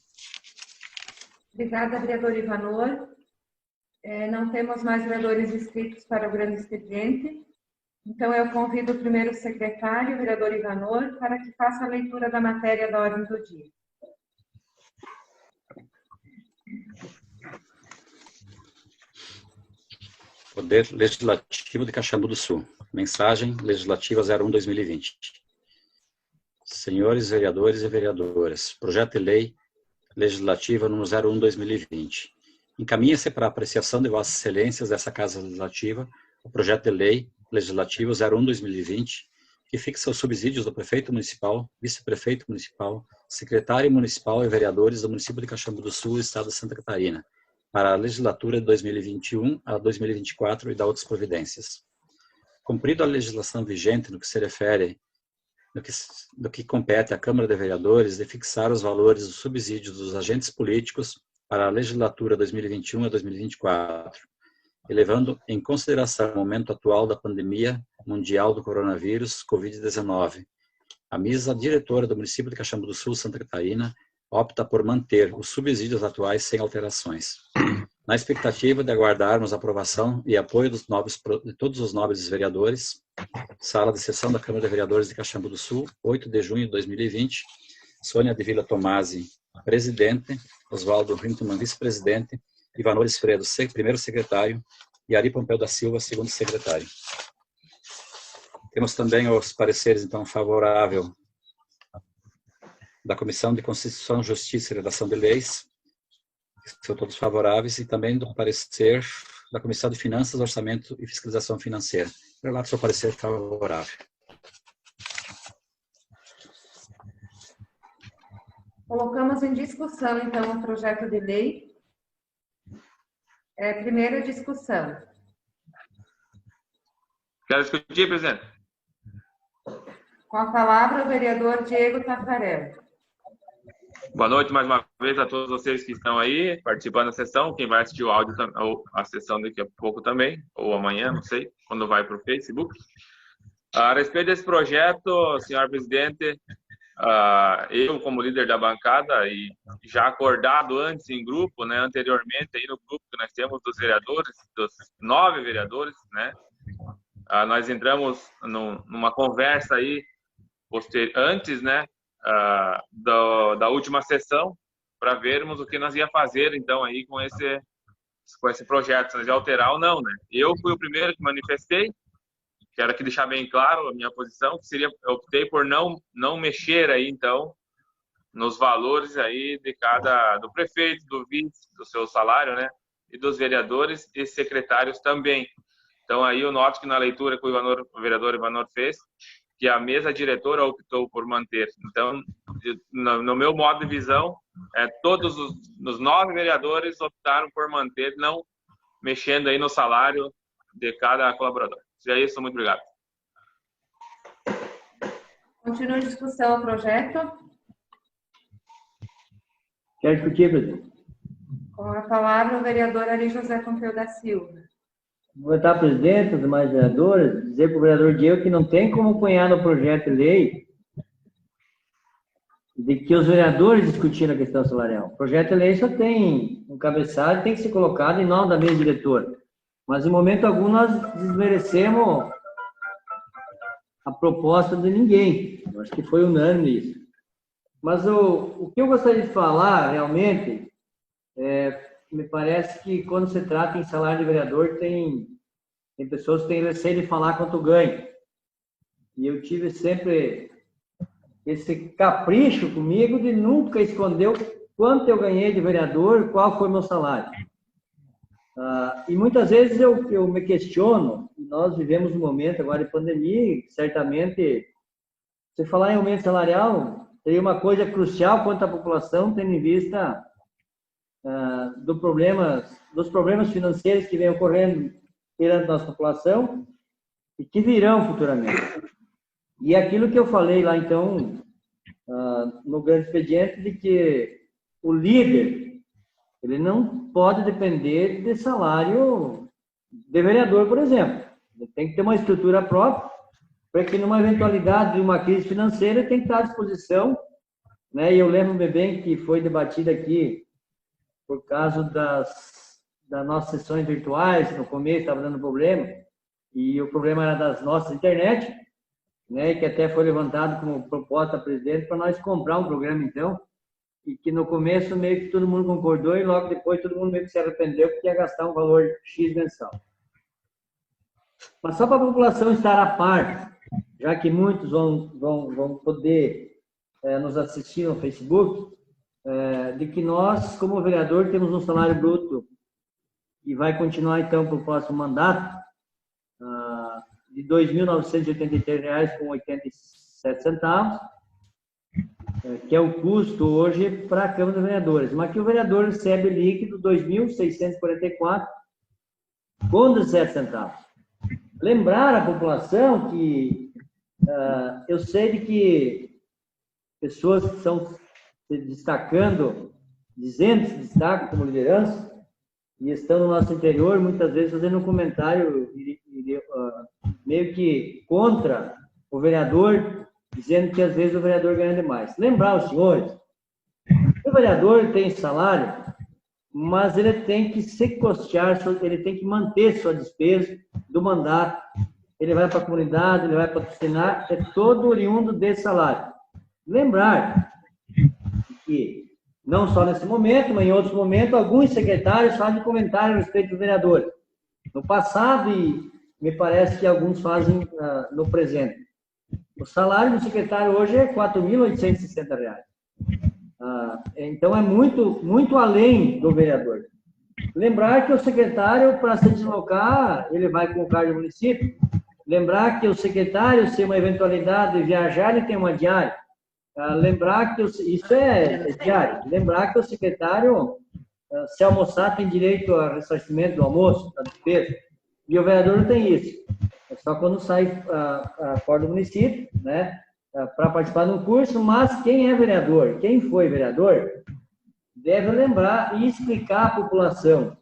Obrigada, vereador Ivanor. Não temos mais vereadores inscritos para o grande expediente. Então, eu convido o primeiro secretário, o vereador Ivanor, para que faça a leitura da matéria da ordem do dia. Poder Legislativo de Caxambu do Sul. Mensagem legislativa 01/2020. Senhores vereadores e vereadoras, projeto de lei legislativa número 01/2020. Encaminha-se para apreciação de Vossas Excelências dessa Casa Legislativa o projeto de lei legislativo 01/2020, que fixa os subsídios do prefeito municipal, vice-prefeito municipal, secretário municipal e vereadores do município de Caxambu do Sul, estado de Santa Catarina, para a legislatura de 2021 a 2024 e da outras providências. Cumprido a legislação vigente no que se refere, no que compete à Câmara de Vereadores de fixar os valores dos subsídios dos agentes políticos para a legislatura 2021 a 2024, elevando em consideração o momento atual da pandemia mundial do coronavírus Covid-19. A mesa diretora do município de Caxambu do Sul, Santa Catarina, opta por manter os subsídios atuais sem alterações, na expectativa de aguardarmos a aprovação e apoio de todos os nobres vereadores. Sala de sessão da Câmara de Vereadores de Caxambu do Sul, 8 de junho de 2020, Sônia de Vila Tomasi, presidente, Oswaldo Rintoman, vice-presidente, Ivanor Esfredo, primeiro secretário, e Ari Pompeu da Silva, segundo secretário. Temos também os pareceres, então, favorável da Comissão de Constituição, Justiça e Redação de Leis, que são todos favoráveis, e também do parecer da Comissão de Finanças, Orçamento e Fiscalização Financeira. Relato seu parecer favorável. Colocamos em discussão, então, o projeto de lei. Primeira discussão. Quero discutir, presidente. Com a palavra, o vereador Diego Tafarel. Boa noite mais uma vez a todos vocês que estão aí participando da sessão. Quem vai assistir o áudio, ou a sessão daqui a pouco também, ou amanhã, não sei, quando vai para o Facebook. A respeito desse projeto, senhor presidente, eu, como líder da bancada, e já acordado antes em grupo, né, anteriormente, aí no grupo que nós temos dos vereadores, dos 9 vereadores, né, nós entramos numa conversa aí, antes, né, da última sessão, para vermos o que nós ia fazer, então, aí com esse projeto, se nós ia alterar ou não, né. Eu fui o primeiro que manifestei. Quero aqui deixar bem claro a minha posição, que seria, eu optei por não mexer aí, então, nos valores aí do prefeito, do vice, do seu salário, né, e dos vereadores e secretários também. Então, aí eu noto que na leitura que o vereador Ivanor fez, que a mesa diretora optou por manter. Então, no meu modo de visão, todos os 9 vereadores optaram por manter, não mexendo aí no salário de cada colaborador. Se é isso, muito obrigado. Continua a discussão o projeto. Quer discutir, presidente? Com a palavra, o vereador Ari José Pompeu da Silva. Vou estar presidente, os demais vereadores, dizer para o vereador Diego que não tem como apunhar no projeto de lei de que os vereadores discutiram a questão salarial. O projeto de lei só tem um cabeçalho, tem que ser colocado em nome da mesa diretora. Mas, em momento algum, nós desmerecemos a proposta de ninguém. Eu acho que foi unânime isso. Mas o que eu gostaria de falar, realmente, me parece que, quando se trata em salário de vereador, tem pessoas que têm receio de falar quanto ganha. E eu tive sempre esse capricho comigo de nunca esconder o quanto eu ganhei de vereador, qual foi meu salário. E muitas vezes eu me questiono, nós vivemos um momento agora de pandemia, e certamente, se falar em aumento salarial, seria uma coisa crucial quanto à população, tendo em vista dos problemas financeiros que vêm ocorrendo perante a nossa população e que virão futuramente. E aquilo que eu falei lá, então, no grande expediente, de que o líder, ele não pode depender de salário de vereador, por exemplo. Ele tem que ter uma estrutura própria, para que, numa eventualidade de uma crise financeira, ele tem que estar à disposição, né? E eu lembro bem que foi debatido aqui por causa das nossas sessões virtuais. No começo estava dando problema, e o problema era das nossas internet, né, que até foi levantado como proposta da presidente para nós comprar um programa, então, e que no começo meio que todo mundo concordou e logo depois todo mundo meio que se arrependeu porque ia gastar um valor X mensal. Mas só para a população estar a par, já que muitos vão poder nos assistir no Facebook, de que nós, como vereador, temos um salário bruto e vai continuar, então, para o próximo mandato, de R$ 2.983,87, que é o custo hoje para a Câmara dos Vereadores, mas que o vereador recebe líquido R$ 2.644,17. Lembrar à população que eu sei de que pessoas que estão se destacando, dizendo que se destacam como liderança, e estão no nosso interior, muitas vezes fazendo um comentário meio que contra o vereador, dizendo que às vezes o vereador ganha demais. Lembrar aos senhores, o vereador tem salário, mas ele tem que se custear, ele tem que manter sua despesa do mandato, ele vai para a comunidade, ele vai patrocinar, é todo oriundo desse salário. Lembrar que, não só nesse momento, mas em outros momentos, alguns secretários fazem comentário a respeito do vereador. No passado, e me parece que alguns fazem no presente. O salário do secretário hoje é R$ 4.860. Então, é muito além do vereador. Lembrar que o secretário, para se deslocar, ele vai com o cargo do município. Lembrar que o secretário, se uma eventualidade de viajar, ele tem uma diária. Lembrar que isso é diário. Lembrar que o secretário, se almoçar, tem direito a ressarcimento do almoço, da despesa. E o vereador não tem isso. É só quando sai fora do município, né, para participar de um curso. Mas quem é vereador, quem foi vereador, deve lembrar e explicar à população.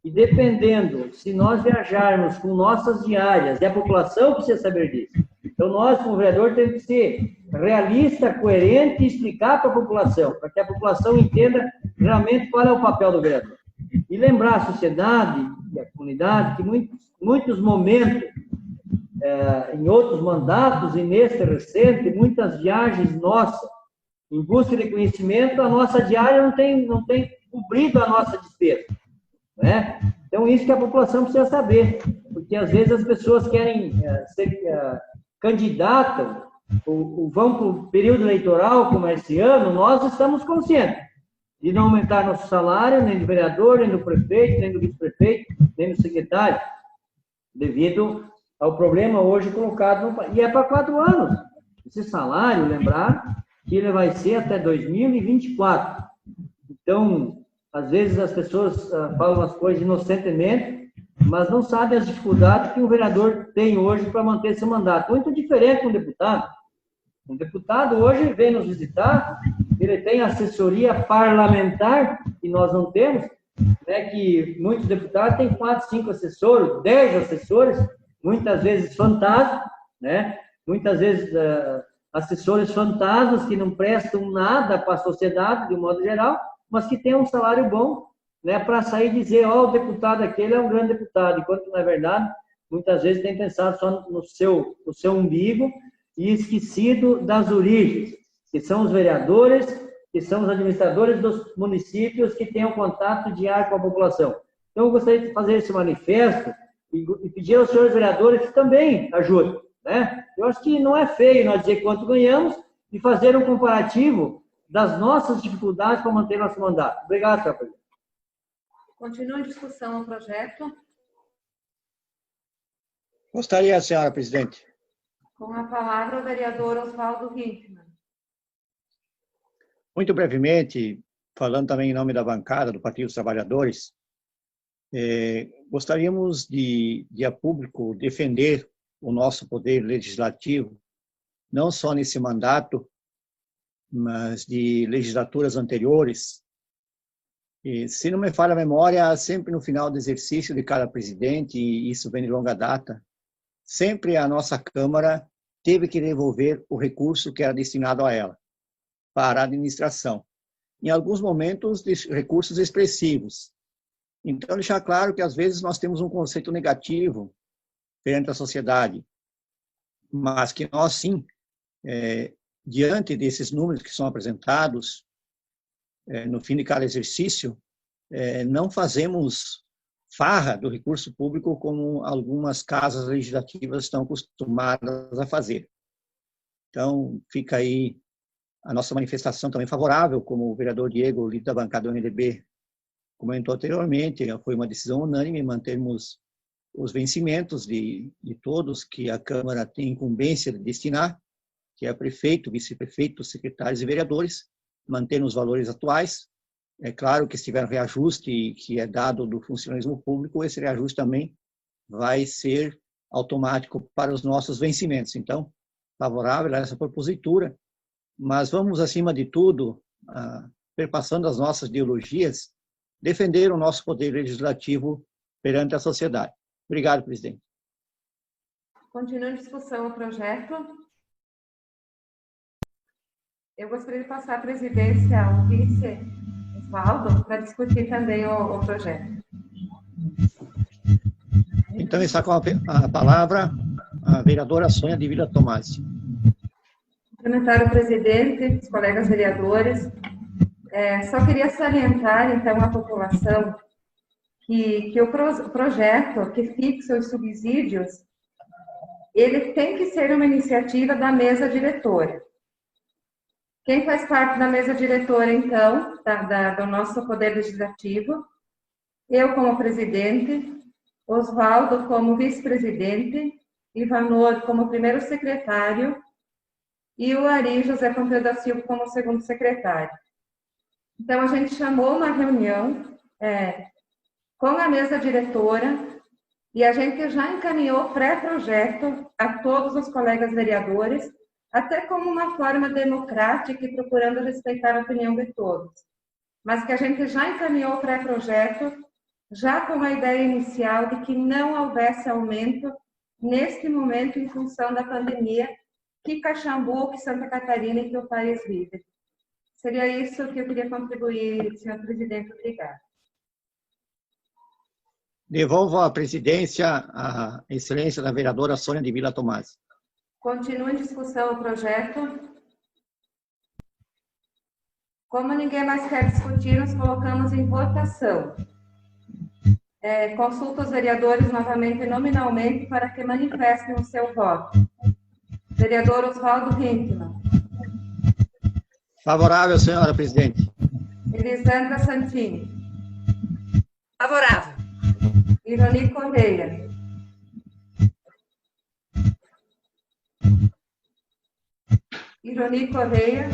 E dependendo, se nós viajarmos com nossas diárias, e a população precisa saber disso. Então, nós, como vereador, temos que ser realista, coerente e explicar para a população, para que a população entenda realmente qual é o papel do vereador. E lembrar a sociedade e a comunidade que muitos momentos, em outros mandatos e neste recente, muitas viagens nossas, em busca de conhecimento, a nossa diária não tem cobrido a nossa despesa, né? Então, isso que a população precisa saber, porque às vezes as pessoas querem ser candidatam ou vão para o período eleitoral, como esse ano, nós estamos conscientes de não aumentar nosso salário, nem do vereador, nem do prefeito, nem do vice-prefeito, nem do secretário, devido ao problema hoje colocado e é para 4 anos. Esse salário, lembrar que ele vai ser até 2024. Então, às vezes as pessoas falam as coisas inocentemente, mas não sabem as dificuldades que o vereador tem hoje para manter esse mandato. Muito diferente de um deputado. Um deputado hoje vem nos visitar, ele tem assessoria parlamentar, que nós não temos, né, que muitos deputados têm 4, 5 assessores, 10 assessores, muitas vezes fantasmas, né? Muitas vezes assessores fantasmas que não prestam nada para a sociedade, de um modo geral, mas que têm um salário bom, né, para sair e dizer, o deputado aquele é um grande deputado, enquanto, na verdade, muitas vezes tem pensado só no seu umbigo e esquecido das origens, que são os vereadores, que são os administradores dos municípios que têm um contato diário com a população. Então, eu gostaria de fazer esse manifesto e pedir aos senhores vereadores que também ajudem, né? Eu acho que não é feio nós dizer quanto ganhamos e fazer um comparativo das nossas dificuldades para manter nosso mandato. Obrigado, senhor presidente. Continua em discussão o projeto. Gostaria, senhora presidente. Com a palavra o vereador Oswaldo Hickman. Muito brevemente, falando também em nome da bancada do Partido dos Trabalhadores, gostaríamos de a público defender o nosso poder legislativo, não só nesse mandato, mas de legislaturas anteriores. E, se não me falha a memória, sempre no final do exercício de cada presidente, e isso vem de longa data, sempre a nossa Câmara teve que devolver o recurso que era destinado a ela, para a administração. em alguns momentos, de recursos expressivos. Então, deixar claro que, às vezes, nós temos um conceito negativo perante a sociedade, mas que nós, sim, diante desses números que são apresentados, no fim de cada exercício, não fazemos farra do recurso público como algumas casas legislativas estão acostumadas a fazer. Então, fica aí a nossa manifestação também favorável, como o vereador Diego, líder da bancada do MDB, comentou anteriormente, foi uma decisão unânime mantermos os vencimentos de todos que a Câmara tem incumbência de destinar, que é prefeito, vice-prefeito, secretários e vereadores, mantendo os valores atuais. É claro que se tiver um reajuste que é dado do funcionalismo público, esse reajuste também vai ser automático para os nossos vencimentos. Então, favorável a essa propositura, mas vamos, acima de tudo, perpassando as nossas ideologias, defender o nosso poder legislativo perante a sociedade. Obrigado, presidente. Continuando a discussão o projeto, eu gostaria de passar a presidência ao vice Osvaldo para discutir também o projeto. Então, está com a palavra a vereadora Sônia de Vila Tomás. Cumprimentar o presidente, os colegas vereadores. Só queria salientar, então, à população que o projeto que fixa os subsídios, ele tem que ser uma iniciativa da mesa diretora. Quem faz parte da mesa diretora, então, do nosso Poder Legislativo? Eu como presidente, Osvaldo como vice-presidente, Ivanor como primeiro secretário e o Ari José Pompeu da Silva como segundo secretário. Então, a gente chamou uma reunião com a mesa diretora e a gente já encaminhou pré-projeto a todos os colegas vereadores, até como uma forma democrática e procurando respeitar a opinião de todos. Mas que a gente já encaminhou o pré-projeto, já com a ideia inicial de que não houvesse aumento neste momento em função da pandemia que Caxambu, que Santa Catarina e que o país vive. Seria isso que eu queria contribuir, senhor presidente. Obrigada. Devolvo a presidência à excelência da vereadora Sônia de Vila Tomás. Continua em discussão o projeto. Como ninguém mais quer discutir, nós colocamos em votação. Consulto os vereadores novamente nominalmente para que manifestem o seu voto. Vereador Osvaldo Hinkman. Favorável, senhora presidente. Elisandra Santini. Favorável. Ironi Correia. Ironi Correia.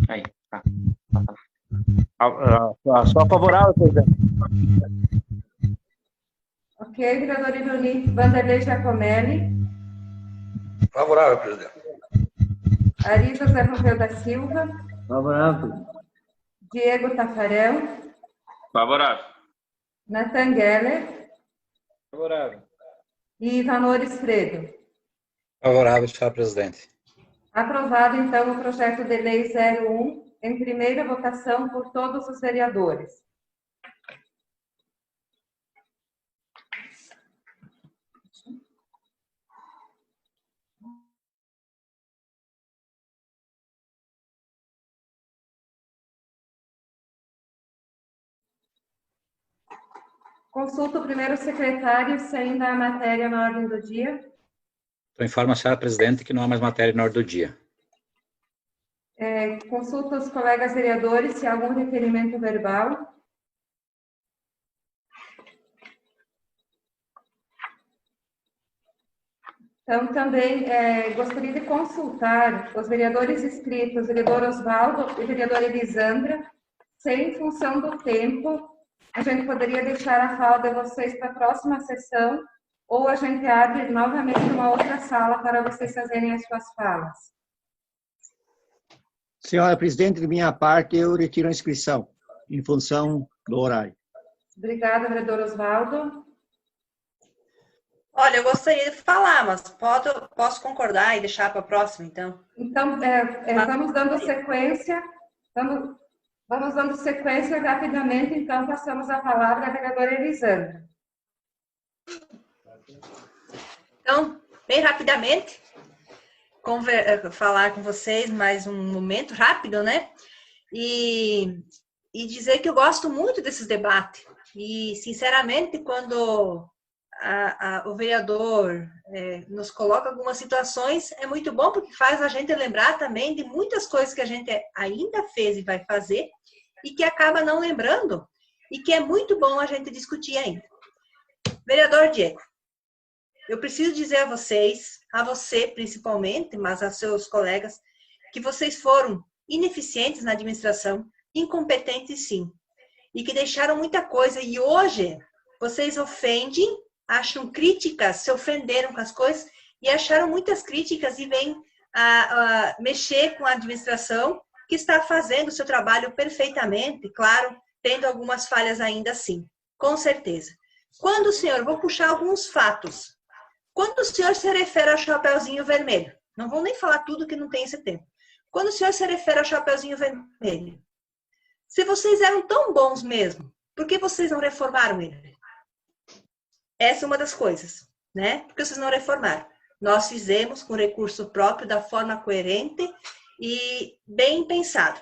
Aí, tá. Só favorável, presidente. Ok, vereador Ironi. Vanderlei Giacomelli. Favorável, presidente. Ari José Pompeu da Silva. Favorável. Diego Tafarel. Favorável. Nathan Geller. Favorável. E Ivanor Fredo. Favorável, senhor presidente. Aprovado, então, o projeto de lei 01, em primeira votação por todos os vereadores. Consulta o primeiro secretário se ainda há matéria na ordem do dia. Informo a senhora presidente que não há mais matéria na ordem do dia. Consulta os colegas vereadores se há algum requerimento verbal. Então, também gostaria de consultar os vereadores inscritos, o vereador Osvaldo e a vereadora Elisandra, se em função do tempo a gente poderia deixar a fala de vocês para a próxima sessão ou a gente abre novamente uma outra sala para vocês fazerem as suas falas. Senhora presidente, de minha parte, eu retiro a inscrição, em função do horário. Obrigada, vereador Osvaldo. Olha, eu gostaria de falar, mas posso concordar e deixar para a próxima, então. Então, vamos dando sequência, vamos dando sequência rapidamente, então passamos a palavra à vereadora Elisandra. Então, bem rapidamente, falar com vocês mais um momento rápido, né? E dizer que eu gosto muito desses debates. E, sinceramente, quando o vereador nos coloca algumas situações, é muito bom, porque faz a gente lembrar também de muitas coisas que a gente ainda fez e vai fazer, e que acaba não lembrando, e que é muito bom a gente discutir ainda. Vereador Diego, eu preciso dizer a vocês, a você principalmente, mas a seus colegas, que vocês foram ineficientes na administração, incompetentes sim, e que deixaram muita coisa, e hoje vocês ofendem, acham críticas, se ofenderam com as coisas, e acharam muitas críticas e vêm mexer com a administração, que está fazendo o seu trabalho perfeitamente, claro, tendo algumas falhas ainda assim, com certeza. Quando o senhor, vou puxar alguns fatos, quando o senhor se refere ao Chapeuzinho Vermelho, não vou nem falar tudo que não tem esse tempo, quando o senhor se refere ao Chapeuzinho Vermelho, se vocês eram tão bons mesmo, por que vocês não reformaram ele? Essa é uma das coisas, né? Porque vocês não reformaram. Nós fizemos com recurso próprio, da forma coerente e bem pensado.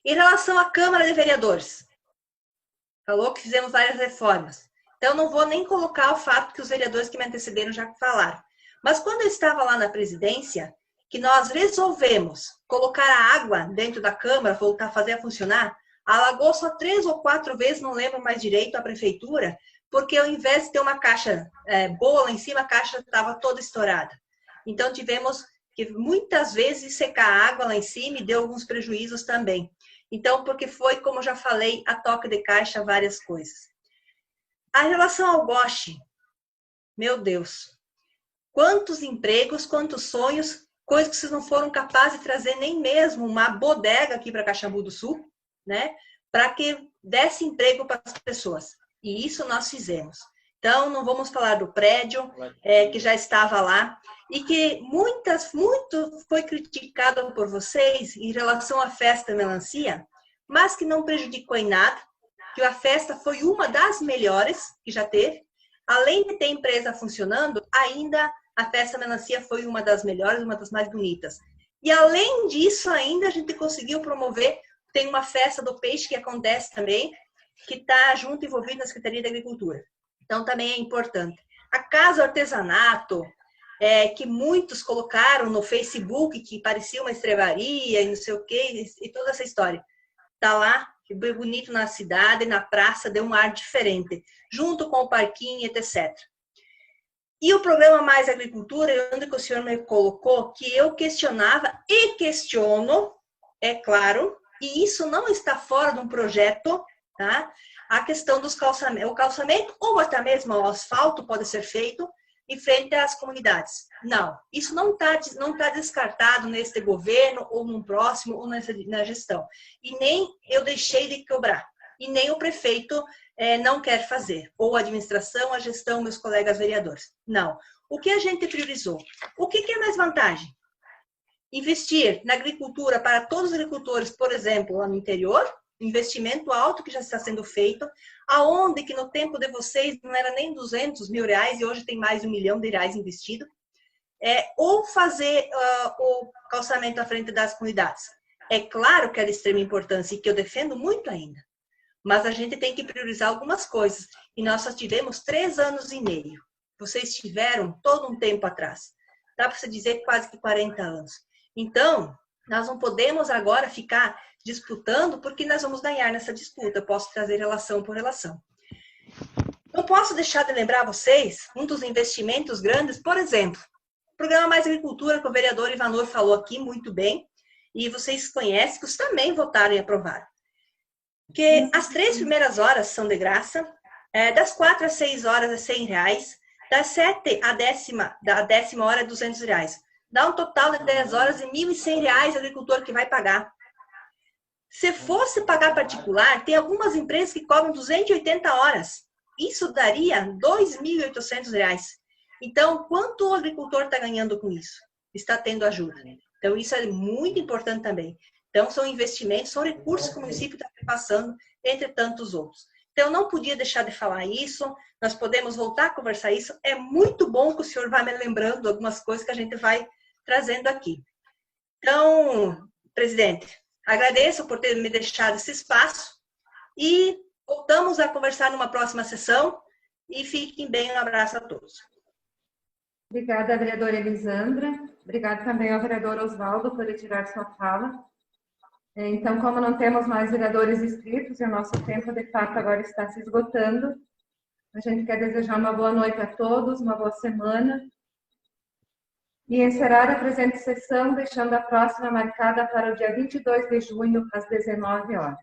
Em relação à Câmara de Vereadores, falou que fizemos várias reformas. Então, não vou nem colocar o fato que os vereadores que me antecederam já falaram. Mas quando eu estava lá na presidência, que nós resolvemos colocar a água dentro da Câmara, voltar a fazer a funcionar, alagou só 3 ou 4 vezes, não lembro mais direito, a prefeitura, porque ao invés de ter uma caixa boa lá em cima, a caixa estava toda estourada. Então, tivemos que muitas vezes secar a água lá em cima e deu alguns prejuízos também. Então, porque foi, como já falei, a toque de caixa, várias coisas. A relação ao Bosch, meu Deus, quantos empregos, quantos sonhos, coisas que vocês não foram capazes de trazer nem mesmo uma bodega aqui para Caxambu do Sul, né? Para que desse emprego para as pessoas. E isso nós fizemos. Então, não vamos falar do prédio que já estava lá e que muito foi criticado por vocês em relação à festa melancia, mas que não prejudicou em nada, que a festa foi uma das melhores que já teve. Além de ter empresa funcionando, ainda a festa melancia foi uma das melhores, uma das mais bonitas. E além disso, ainda a gente conseguiu promover, tem uma festa do peixe que acontece também, que está junto, envolvido na Secretaria da Agricultura. Então, também é importante. A Casa Artesanato, que muitos colocaram no Facebook, que parecia uma estrebaria e não sei o quê, e toda essa história. Está lá, que bem bonito na cidade, na praça, deu um ar diferente, junto com o parquinho, etc. E o programa Mais Agricultura, onde o senhor me colocou, que eu questionava e questiono, é claro, e isso não está fora de um projeto, tá? A questão dos calçamentos, o calçamento ou até mesmo o asfalto pode ser feito em frente às comunidades. Não, isso não tá descartado neste governo ou no próximo ou na gestão. E nem eu deixei de cobrar. E nem o prefeito não quer fazer. Ou a administração, a gestão, meus colegas vereadores. Não. O que a gente priorizou? O que é mais vantagem? Investir na agricultura para todos os agricultores, por exemplo, lá no interior, investimento alto que já está sendo feito, aonde que no tempo de vocês não era nem 200 mil reais e hoje tem mais de R$1 milhão investido, ou fazer o calçamento à frente das comunidades. É claro que é de extrema importância e que eu defendo muito ainda, mas a gente tem que priorizar algumas coisas e nós só tivemos 3 anos e meio. Vocês tiveram todo um tempo atrás. Dá para você dizer quase que 40 anos. Então, nós não podemos agora ficar disputando, porque nós vamos ganhar nessa disputa. Eu posso trazer relação por relação. Não posso deixar de lembrar a vocês um dos investimentos grandes, por exemplo, o Programa Mais Agricultura, que o vereador Ivanor falou aqui muito bem, e vocês conhecem, que vocês também votaram e aprovaram. Que as 3 primeiras horas são de graça, das 4 às 6 horas é R$100, das 7 à 10ª hora é R$200. Dá um total de 10 horas e R$1.100 o agricultor que vai pagar. Se fosse pagar particular, tem algumas empresas que cobram 280 horas. Isso daria R$ 2.800. Então, quanto o agricultor está ganhando com isso? Está tendo ajuda. Então, isso é muito importante também. Então, são investimentos, são recursos que o município está passando, entre tantos outros. Então, eu não podia deixar de falar isso, nós podemos voltar a conversar isso. É muito bom que o senhor vá me lembrando algumas coisas que a gente vai trazendo aqui. Então, presidente, agradeço por ter me deixado esse espaço e voltamos a conversar numa próxima sessão e fiquem bem, um abraço a todos. Obrigada, vereadora Elisandra. Obrigada também ao vereador Oswaldo por retirar sua fala. Então, como não temos mais vereadores inscritos e o nosso tempo, de fato, agora está se esgotando, a gente quer desejar uma boa noite a todos, uma boa semana e encerrar a presente sessão, deixando a próxima marcada para o dia 22 de junho, às 19 horas.